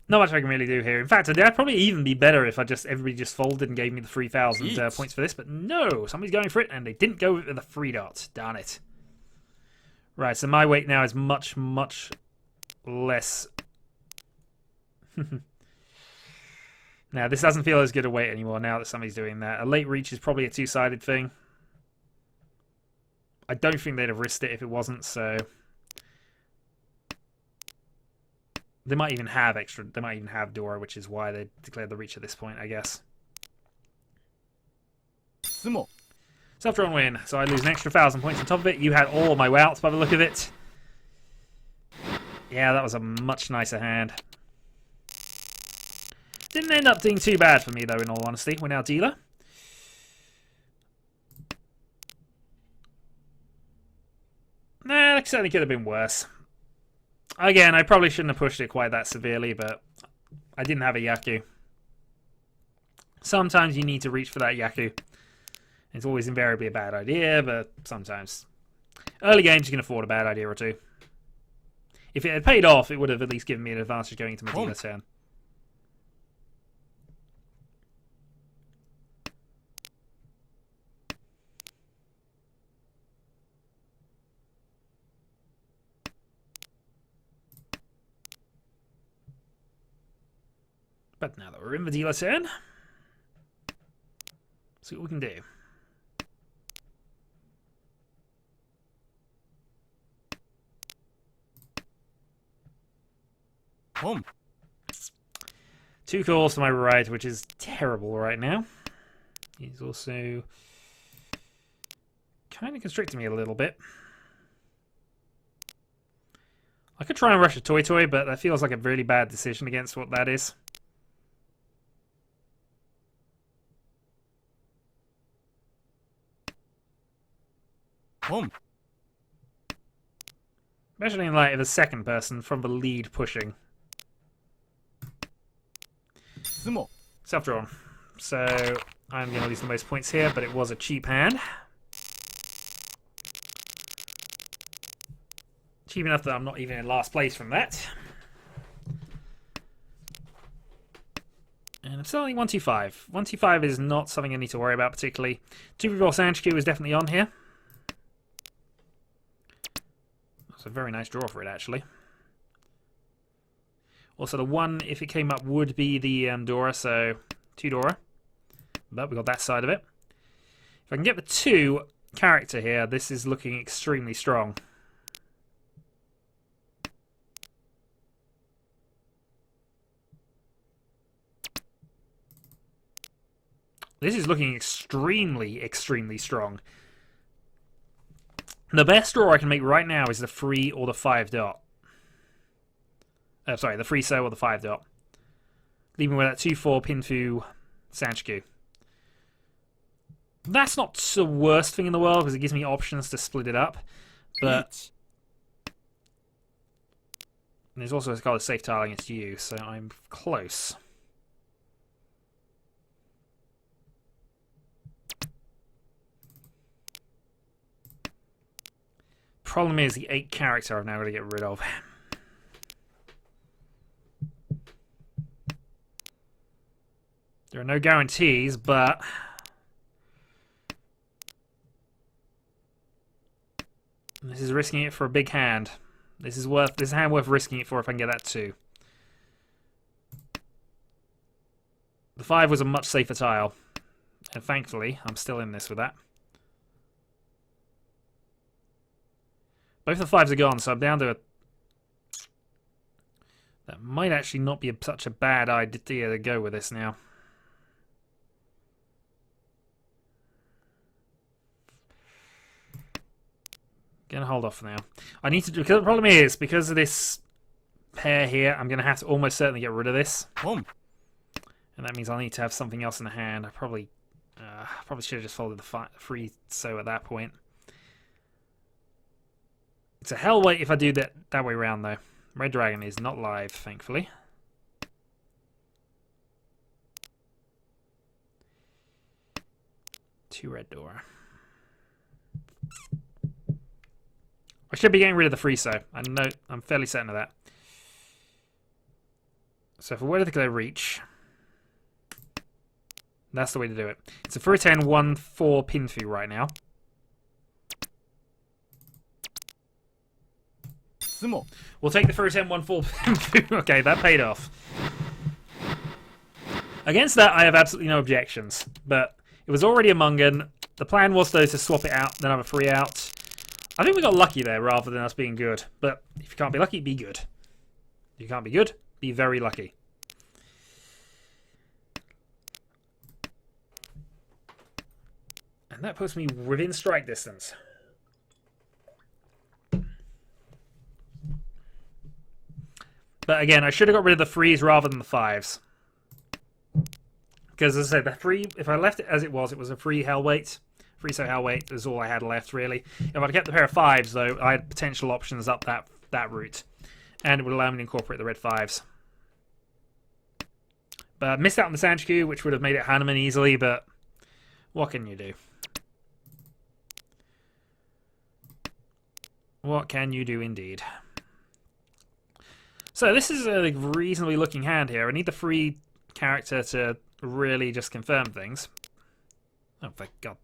Speaker 1: Not much I can really do here. In fact, that'd probably even be better if everybody just folded and gave me the 3,000 points for this. But no, somebody's going for it, and they didn't go with the 3 dots. Darn it. Right, so my weight now is much, much less. Now, this doesn't feel as good a weight anymore now that somebody's doing that. A late reach is probably a 2-sided thing. I don't think they'd have risked it if it wasn't, so they might even have Dora, which is why they declared the reach at this point, I guess.
Speaker 2: Sumo.
Speaker 1: Self-drawn win, so I lose an extra 1,000 points on top of it. You had all my way outs by the look of it. Yeah, that was a much nicer hand. Didn't end up doing too bad for me, though, in all honesty. We're now dealer. Nah, that certainly could have been worse. Again, I probably shouldn't have pushed it quite that severely, but I didn't have a Yaku. Sometimes you need to reach for that Yaku. It's always invariably a bad idea, but sometimes. Early games you can afford a bad idea or two. If it had paid off, it would have at least given me an advantage going into my dealer turn. But now that we're in the dealer turn, see what we can do.
Speaker 2: Home.
Speaker 1: 2 calls to my right, which is terrible right now. He's also kind of constricting me a little bit. I could try and rush a Toy, but that feels like a really bad decision against what that is.
Speaker 2: Home.
Speaker 1: Especially in light of a second person from the lead pushing.
Speaker 2: Sumo.
Speaker 1: Self-drawn. So I'm going to lose the most points here, but it was a cheap hand. Cheap enough that I'm not even in last place from that. And I'm selling 125. 125 is not something I need to worry about particularly. 2-4 Sanchiku is definitely on here. That's a very nice draw for it, actually. Also, the 1, if it came up, would be the Dora, so 2 Dora. But we got that side of it. If I can get the 2 character here, this is looking extremely strong. This is looking extremely, extremely strong. The best draw I can make right now is the 3 or the 5 dot. Sorry, the 3 so or the 5 dot. Leaving with that 2-4 Pinfu Sanchiku. That's not the worst thing in the world because it gives me options to split it up. But there's also got a safe tile against you, so I'm close. Problem is the 8 character I've now got to get rid of. There are no guarantees, but this is risking it for a big hand. This is a hand worth risking it for if I can get that 2. The 5 was a much safer tile, and thankfully I'm still in this with that. Both the 5s are gone, so I'm down to a... That might actually not be such a bad idea to go with this now. Gonna hold off for now. I need to do... Because the problem is, because of this pair here, I'm gonna have to almost certainly get rid of this.
Speaker 2: Home.
Speaker 1: And that means I'll need to have something else in the hand. I probably should have just folded the 3 so at that point. It's a hell wait if I do that way round, though. Red Dragon is not live, thankfully. Two red Dora. I should be getting rid of the Friso. I know, I'm fairly certain of that. So if I were to go Reach, that's the way to do it. It's a 3-10, 1-4 Pinfu right now.
Speaker 2: Sumo.
Speaker 1: We'll take the 3-10, 1-4 Pinfu. Okay, that paid off. Against that, I have absolutely no objections. But it was already a Mungan. The plan was, though, to swap it out, then have a free out. I think we got lucky there rather than us being good. But if you can't be lucky, be good. If you can't be good, be very lucky. And that puts me within strike distance. But again, I should have got rid of the 3s rather than the 5s. Because as I said, the 3, if I left it as it was a free Hellweight. Free so Hellweight is all I had left, really. If I'd kept the pair of 5s, though, I had potential options up that route. And it would allow me to incorporate the red 5s. But I missed out on the Sanchiku, which would have made it Hanuman easily, but what can you do? What can you do, indeed? So this is a reasonably looking hand here. I need the free character to really just confirm things. Oh, thank God.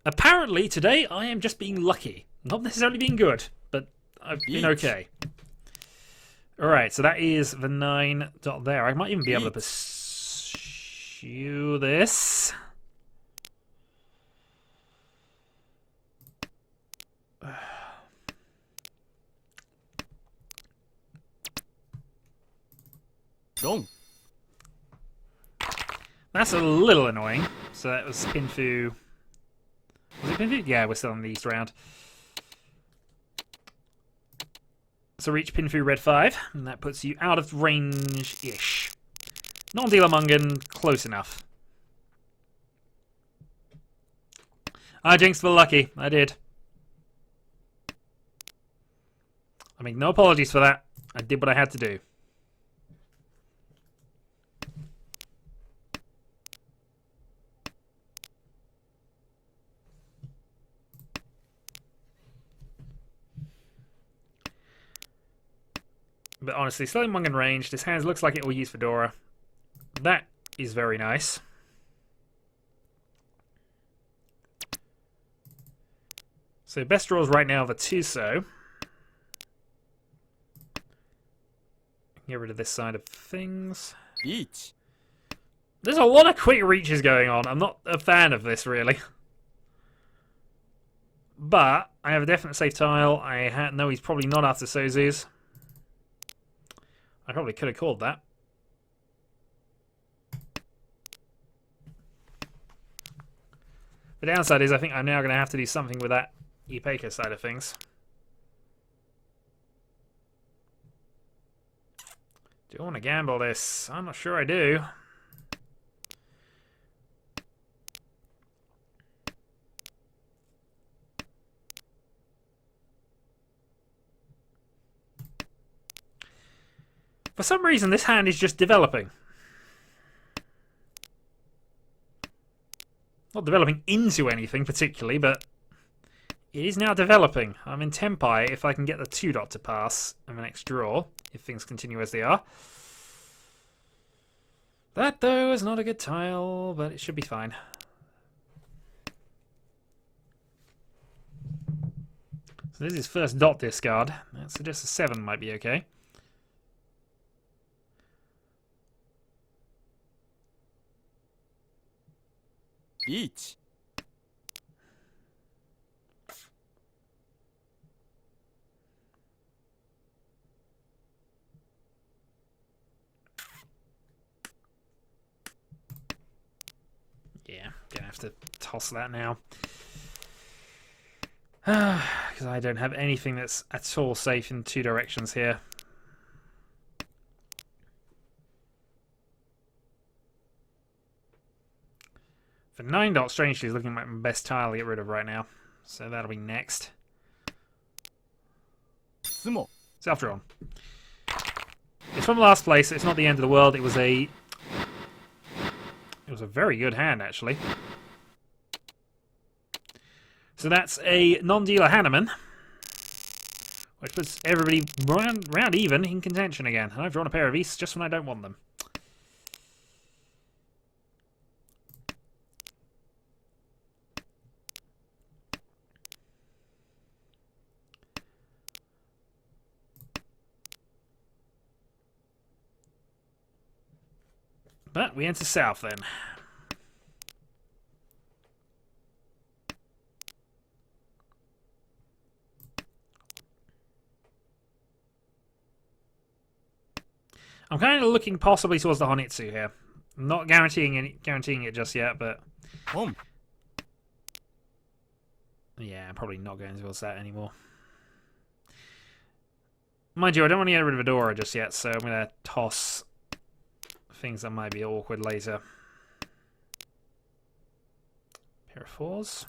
Speaker 1: Apparently, today, I am just being lucky. Not necessarily being good, but I've been okay. Alright, so that is the 9 dot there. I might even be able to pursue this.
Speaker 2: Dong.
Speaker 1: That's a little annoying. So that was Pinfu. Was it Pinfu? Yeah, we're still in the East round. So reach Pinfu red 5, and that puts you out of range-ish. Non-dealer Mungan, close enough. I jinxed the lucky. I did. I make no apologies for that. I did what I had to do. But honestly, still in Mungan range. This hand looks like it will use Fedora. That is very nice. So best draws right now are the Tuso. Get rid of this side of things.
Speaker 2: Riichi.
Speaker 1: There's a lot of quick reaches going on. I'm not a fan of this, really. But I have a definite safe tile. I know he's probably not after Sozu's. I probably could have called that. The downside is I think I'm now going to have to do something with that Ipeka side of things. Do I want to gamble this? I'm not sure I do. For some reason, this hand is just developing. Not developing into anything particularly, but it is now developing. I'm in Tempai if I can get the 2 dot to pass in the next draw, if things continue as they are. That, though, is not a good tile, but it should be fine. So this is first dot discard. That suggests a 7 might be okay.
Speaker 2: Riichi.
Speaker 1: Yeah, gonna have to toss that now. Because I don't have anything that's at all safe in 2 directions here. For 9 dot, strangely, is looking like my best tile to get rid of right now. So that'll be next.
Speaker 2: Sumo.
Speaker 1: Self-drawn. It's from last place, so it's not the end of the world. It was a very good hand, actually. So that's a non-dealer Hanneman, which puts everybody round even in contention again. And I've drawn a pair of Easts just when I don't want them. But we enter South then. I'm kind of looking possibly towards the Honitsu here. I'm not guaranteeing it just yet, but
Speaker 2: Home.
Speaker 1: yeah, I'm probably not going towards that anymore. Mind you, I don't want to get rid of Fedora just yet, so I'm going to toss things that might be awkward later. Pair of 4s.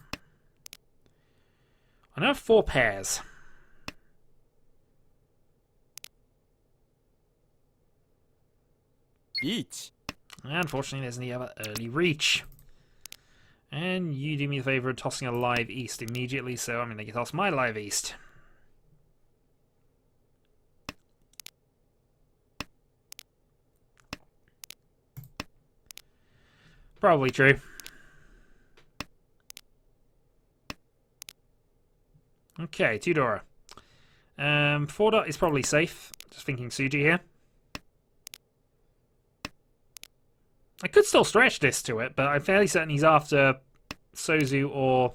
Speaker 1: I now have 4 pairs.
Speaker 2: Riichi.
Speaker 1: Unfortunately, there's the other early reach. And you do me the favour of tossing a live east immediately, so I'm going to toss my live east. Probably true. Okay, 2 Dora. 4 dot is probably safe. Just thinking Suji here. I could still stretch this to it, but I'm fairly certain he's after Sozu or...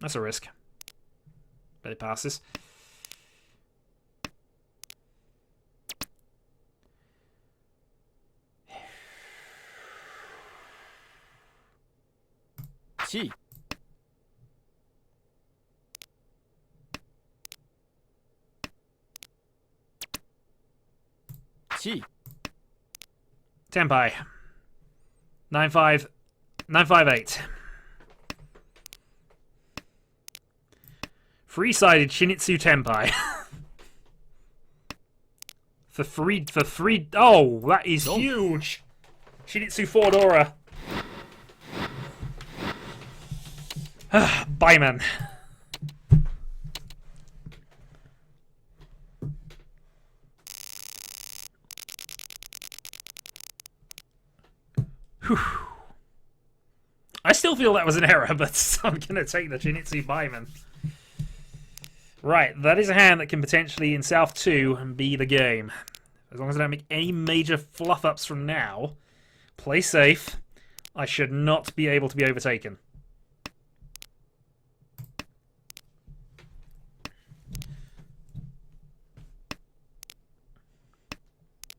Speaker 1: That's a risk. But it passes.
Speaker 2: Chi. Chi.
Speaker 1: Tenpai. 9-5. 9-5-8. Three-sided Shinitsu Tenpai. for three. Oh, that is huge. Shinitsu Fordora. Bye, man. Whew. I still feel that was an error, but I'm going to take the Shinitsu Baiman. Right, that is a hand that can potentially, in South 2, be the game. As long as I don't make any major fluff-ups from now, play safe, I should not be able to be overtaken.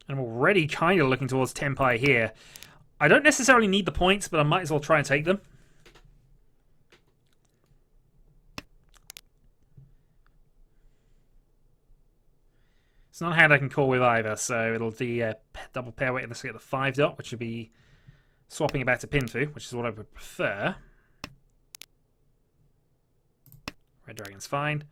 Speaker 1: And I'm already kind of looking towards Tenpai here. I don't necessarily need the points, but I might as well try and take them. It's not a hand I can call with either, so it'll be a double pair weight unless I get the 5 dot, which would be swapping it back to Pinfu, which is what I would prefer. Red Dragon's fine.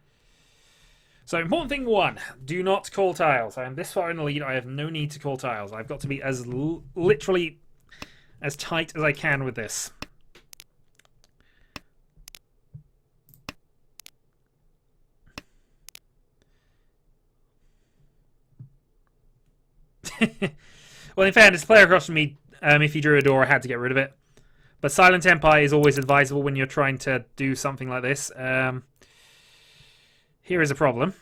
Speaker 1: So, important thing 1, do not call tiles. I am this far in the lead, I have no need to call tiles. I've got to be as literally as tight as I can with this. Well, in fairness, the player across from me, if he drew a door, I had to get rid of it. But Silent Tenpai is always advisable when you're trying to do something like this. Here is a problem.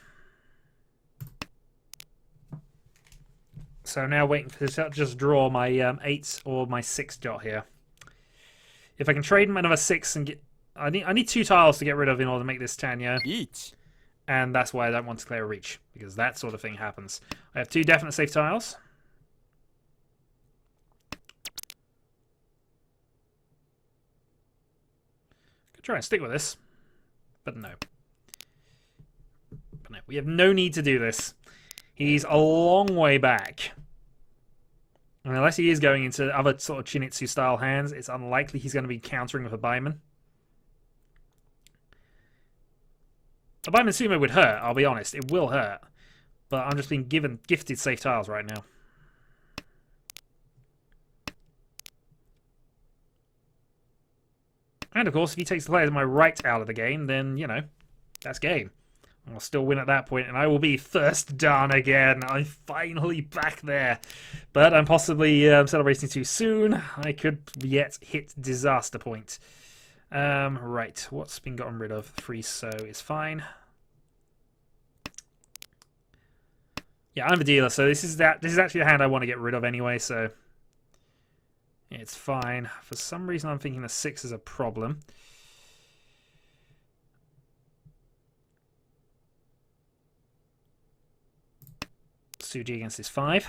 Speaker 1: So now waiting for this to just draw my 8 or my 6 dot here. If I can trade another 6 and get... I need 2 tiles to get rid of in order to make this Tanya.
Speaker 2: Each.
Speaker 1: And that's why I don't want to clear a reach, because that sort of thing happens. I have 2 definite safe tiles. Could try and stick with this, but no. But no, we have no need to do this. He's a long way back. And unless he is going into other sort of Chinitsu style hands, it's unlikely he's going to be countering with a Baiman. A Baiman Sumo would hurt, I'll be honest. It will hurt. But I'm just being gifted safe tiles right now. And of course, if he takes the player to my right out of the game, then, you know, that's game. I'll still win at that point, and I will be first done again. I'm finally back there. But I'm possibly celebrating too soon. I could yet hit disaster point. Right, what's been gotten rid of? Free so is fine. Yeah, I'm the dealer, so this is actually a hand I want to get rid of anyway, so yeah, it's fine. For some reason I'm thinking the 6 is a problem. Suji against his 5.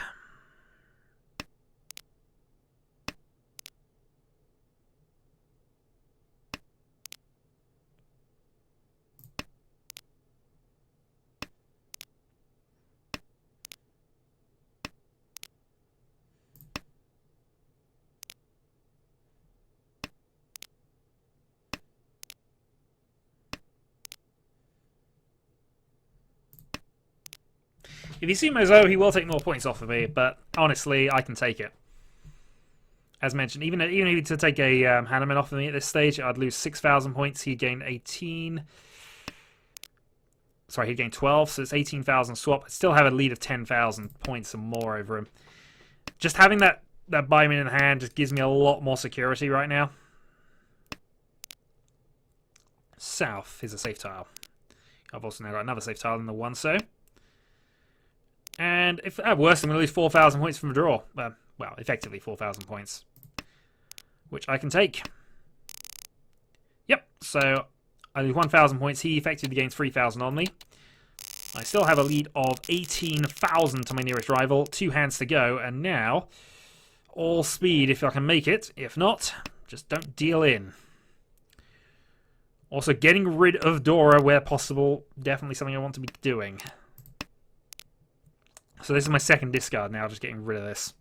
Speaker 1: If you see Mozo, he will take more points off of me, but honestly, I can take it. As mentioned, even if he to take a Hanneman off of me at this stage, I'd lose 6,000 points. He'd gain 18. Sorry, he'd gain 12, so it's 18,000 swap. I'd still have a lead of 10,000 points and more over him. Just having that that buyman in hand just gives me a lot more security right now. South is a safe tile. I've also now got another safe tile in the one so. And if worse, I'm going to lose 4,000 points from a draw. Well, effectively 4,000 points. Which I can take. Yep, so I lose 1,000 points. He effectively gains 3,000 on me. I still have a lead of 18,000 to my nearest rival. 2 hands to go, and now all speed if I can make it. If not, just don't deal in. Also, getting rid of Dora where possible, definitely something I want to be doing. So this is my second discard now, just getting rid of this.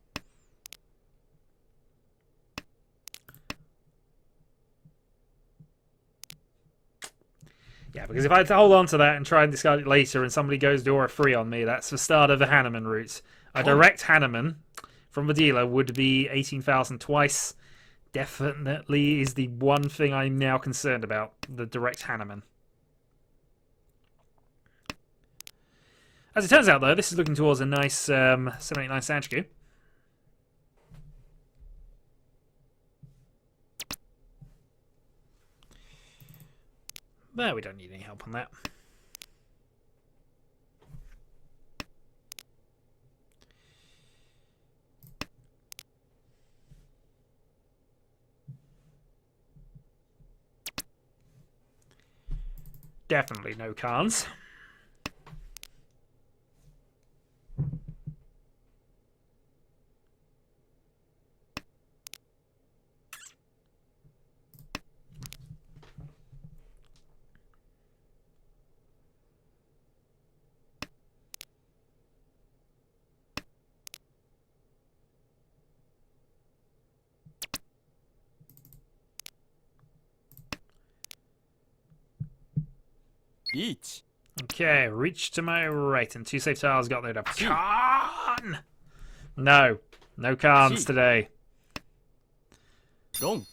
Speaker 1: Yeah, because if I had to hold on to that and try and discard it later and somebody goes Dora free on me, that's the start of the Hanneman route. A direct Hanneman from the dealer would be 18,000 twice. Definitely is the one thing I'm now concerned about, the direct Hanneman. As it turns out, though, this is looking towards a nice 789 Sanchiku. But we don't need any help on that. Definitely no cons.
Speaker 2: Riichi.
Speaker 1: Okay, reach to my right, and 2 safe tiles got there. Con! No, no cons today.
Speaker 2: Long.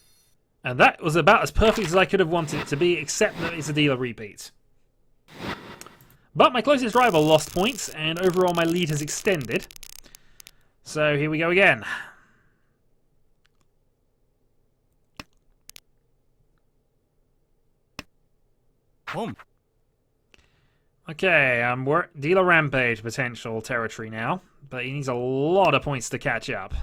Speaker 1: And that was about as perfect as I could have wanted it to be, except that it's a dealer repeat. But my closest rival lost points, and overall my lead has extended. So here we go again.
Speaker 2: Home.
Speaker 1: Okay, I'm dealer rampage potential territory now, but he needs a lot of points to catch up.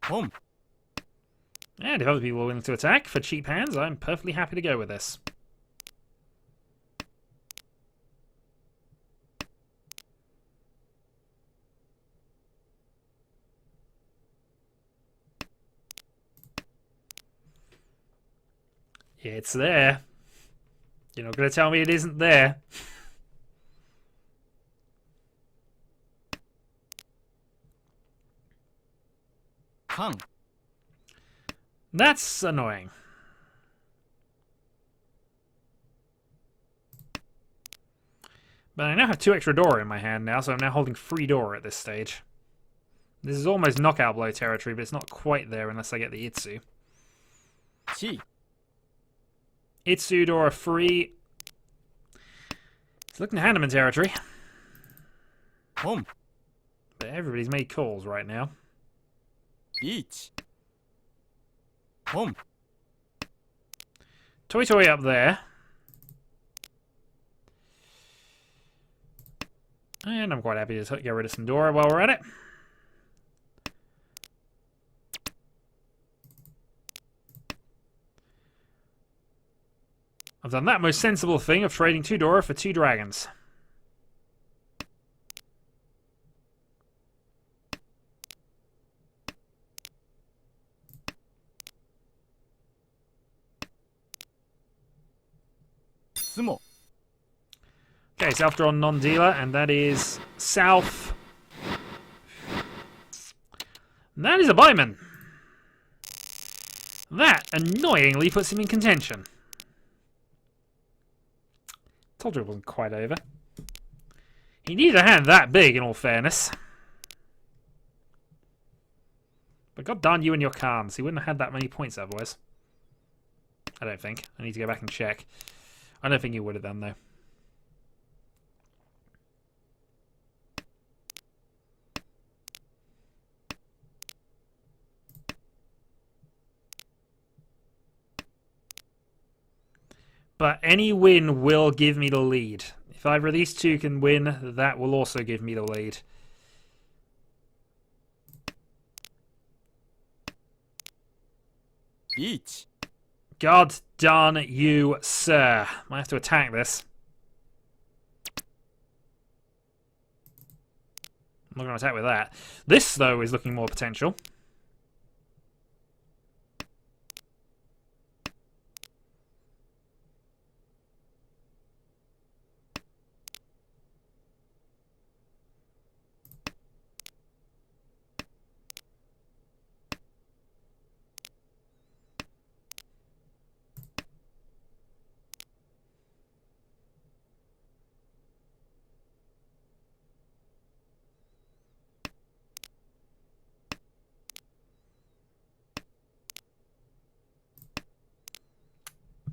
Speaker 2: Home.
Speaker 1: And if other people are willing to attack for cheap hands, I'm perfectly happy to go with this. It's there. You're not going to tell me it isn't there.
Speaker 2: Kan.
Speaker 1: That's annoying. But I now have 2 extra Dora in my hand now, so I'm now holding 3 Dora at this stage. This is almost knockout blow territory, but it's not quite there unless I get the Itsu.
Speaker 2: Chi.
Speaker 1: Itsu Dora free. It's looking Hanneman territory.
Speaker 2: Home.
Speaker 1: But everybody's made calls right now.
Speaker 2: Riichi. Home.
Speaker 1: Toy Toy up there. And I'm quite happy to get rid of some Dora while we're at it. I've done that most sensible thing of trading 2 Dora for 2 dragons.
Speaker 2: Sumo.
Speaker 1: Okay, self-drawn non-dealer, and that is South. And that is a buyman. That annoyingly puts him in contention. Told you it wasn't quite over. He needed a hand that big, in all fairness. But god darn you and your cons. He wouldn't have had that many points otherwise. I don't think. I need to go back and check. I don't think he would have done, though. But any win will give me the lead. If either of these two can win, that will also give me the lead.
Speaker 2: Riichi.
Speaker 1: God darn you, sir. Might have to attack this. I'm not going to attack with that. This, though, is looking more potential.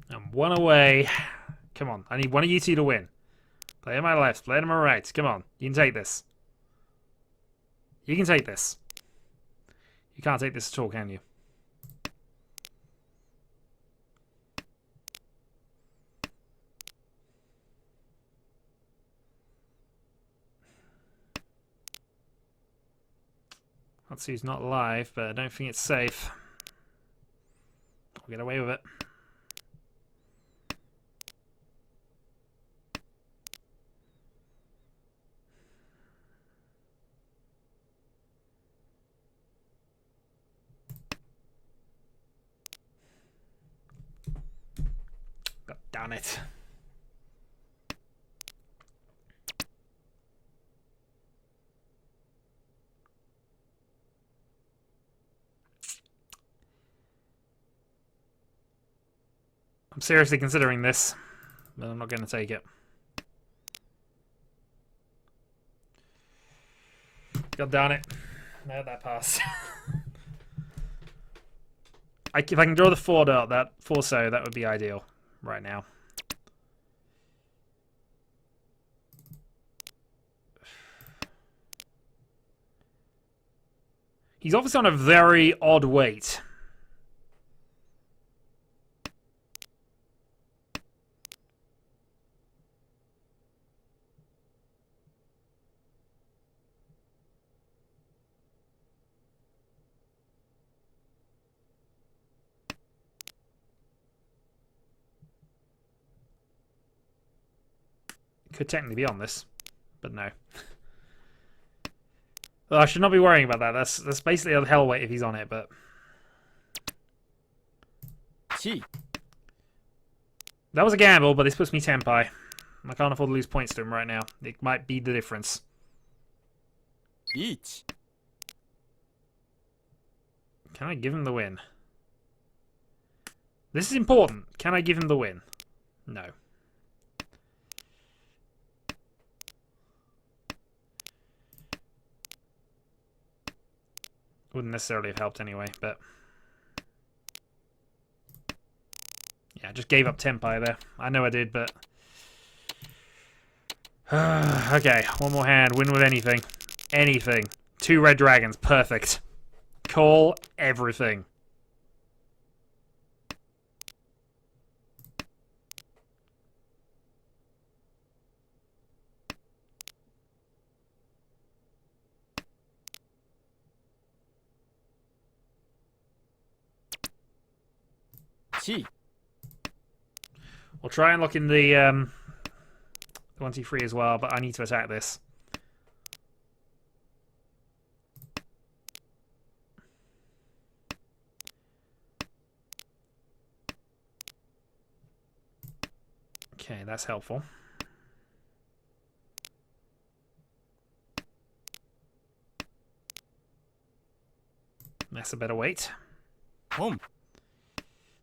Speaker 1: I'm one away. Come on, I need one of you two to win. Play to my left, play to my right. Come on, you can take this. You can take this. You can't take this at all, can you? Hatsu's not live, but I don't think it's safe. I'll get away with it. God damn it. I'm seriously considering this, but I'm not going to take it. God darn it. No, that pass. If I can draw the 4 dot, that 4 so, that would be ideal right now. He's obviously on a very odd weight. Could technically be on this, but no. Well, I should not be worrying about that. That's basically a hell weight if he's on it, but...
Speaker 2: Chi.
Speaker 1: That was a gamble, but this puts me tenpai. I can't afford to lose points to him right now. It might be the difference.
Speaker 2: Riichi.
Speaker 1: Can I give him the win? This is important. Can I give him the win? No. Wouldn't necessarily have helped anyway, but... Yeah, I just gave up tenpai there. I know I did, but... Okay, one more hand. Win with anything. Anything. 2 red dragons. Perfect. Call everything.
Speaker 2: Chi.
Speaker 1: We'll try and lock in the 1-2-3 as well, but I need to attack this. Okay, that's helpful. That's a better weight.
Speaker 2: Home.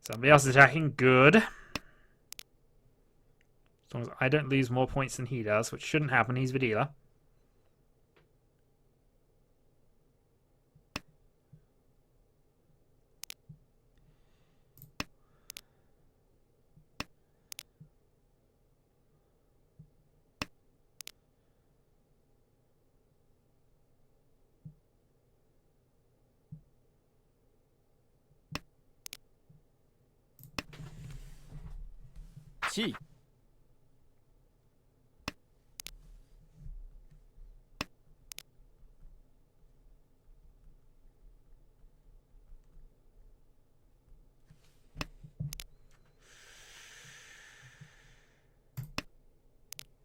Speaker 1: Somebody else is attacking. Good. As long as I don't lose more points than he does, which shouldn't happen. He's the dealer.
Speaker 2: 地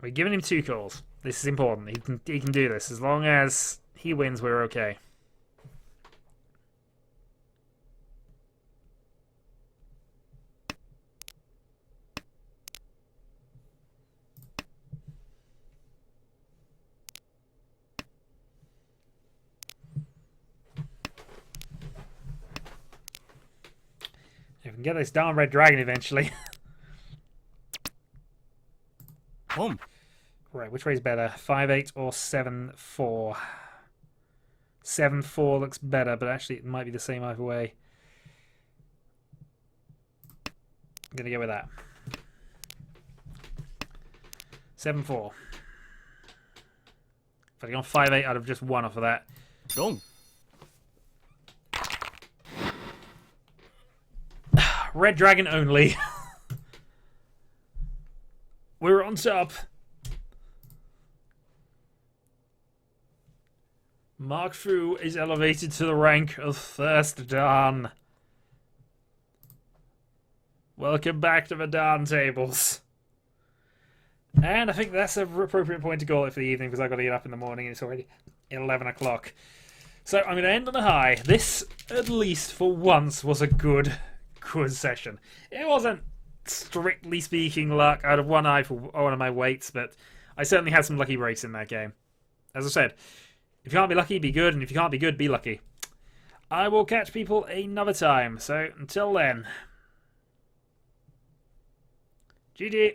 Speaker 1: We're giving him 2 calls. This is important. He can do this. As long as he wins, we're okay. If we can get this darn red dragon eventually.
Speaker 2: ポン
Speaker 1: Right, which way is better? 5-8 or 7-4? 7-4 looks better, but actually it might be the same either way. I'm going to go with that. 7-4. If I'd gone 5-8, I'd have just won off of that.
Speaker 2: ロン
Speaker 1: Red dragon only. We're on top. Mark Fu is elevated to the rank of First Dan. Welcome back to the Dan tables. And I think that's an appropriate point to call it for the evening because I've got to get up in the morning and it's already 11 o'clock. So I'm going to end on a high. This, at least for once, was a good session. It wasn't, strictly speaking, luck. I'd have one eye for one of my weights, but I certainly had some lucky breaks in that game. As I said, if you can't be lucky, be good, and if you can't be good, be lucky. I will catch people another time, so until then, GG.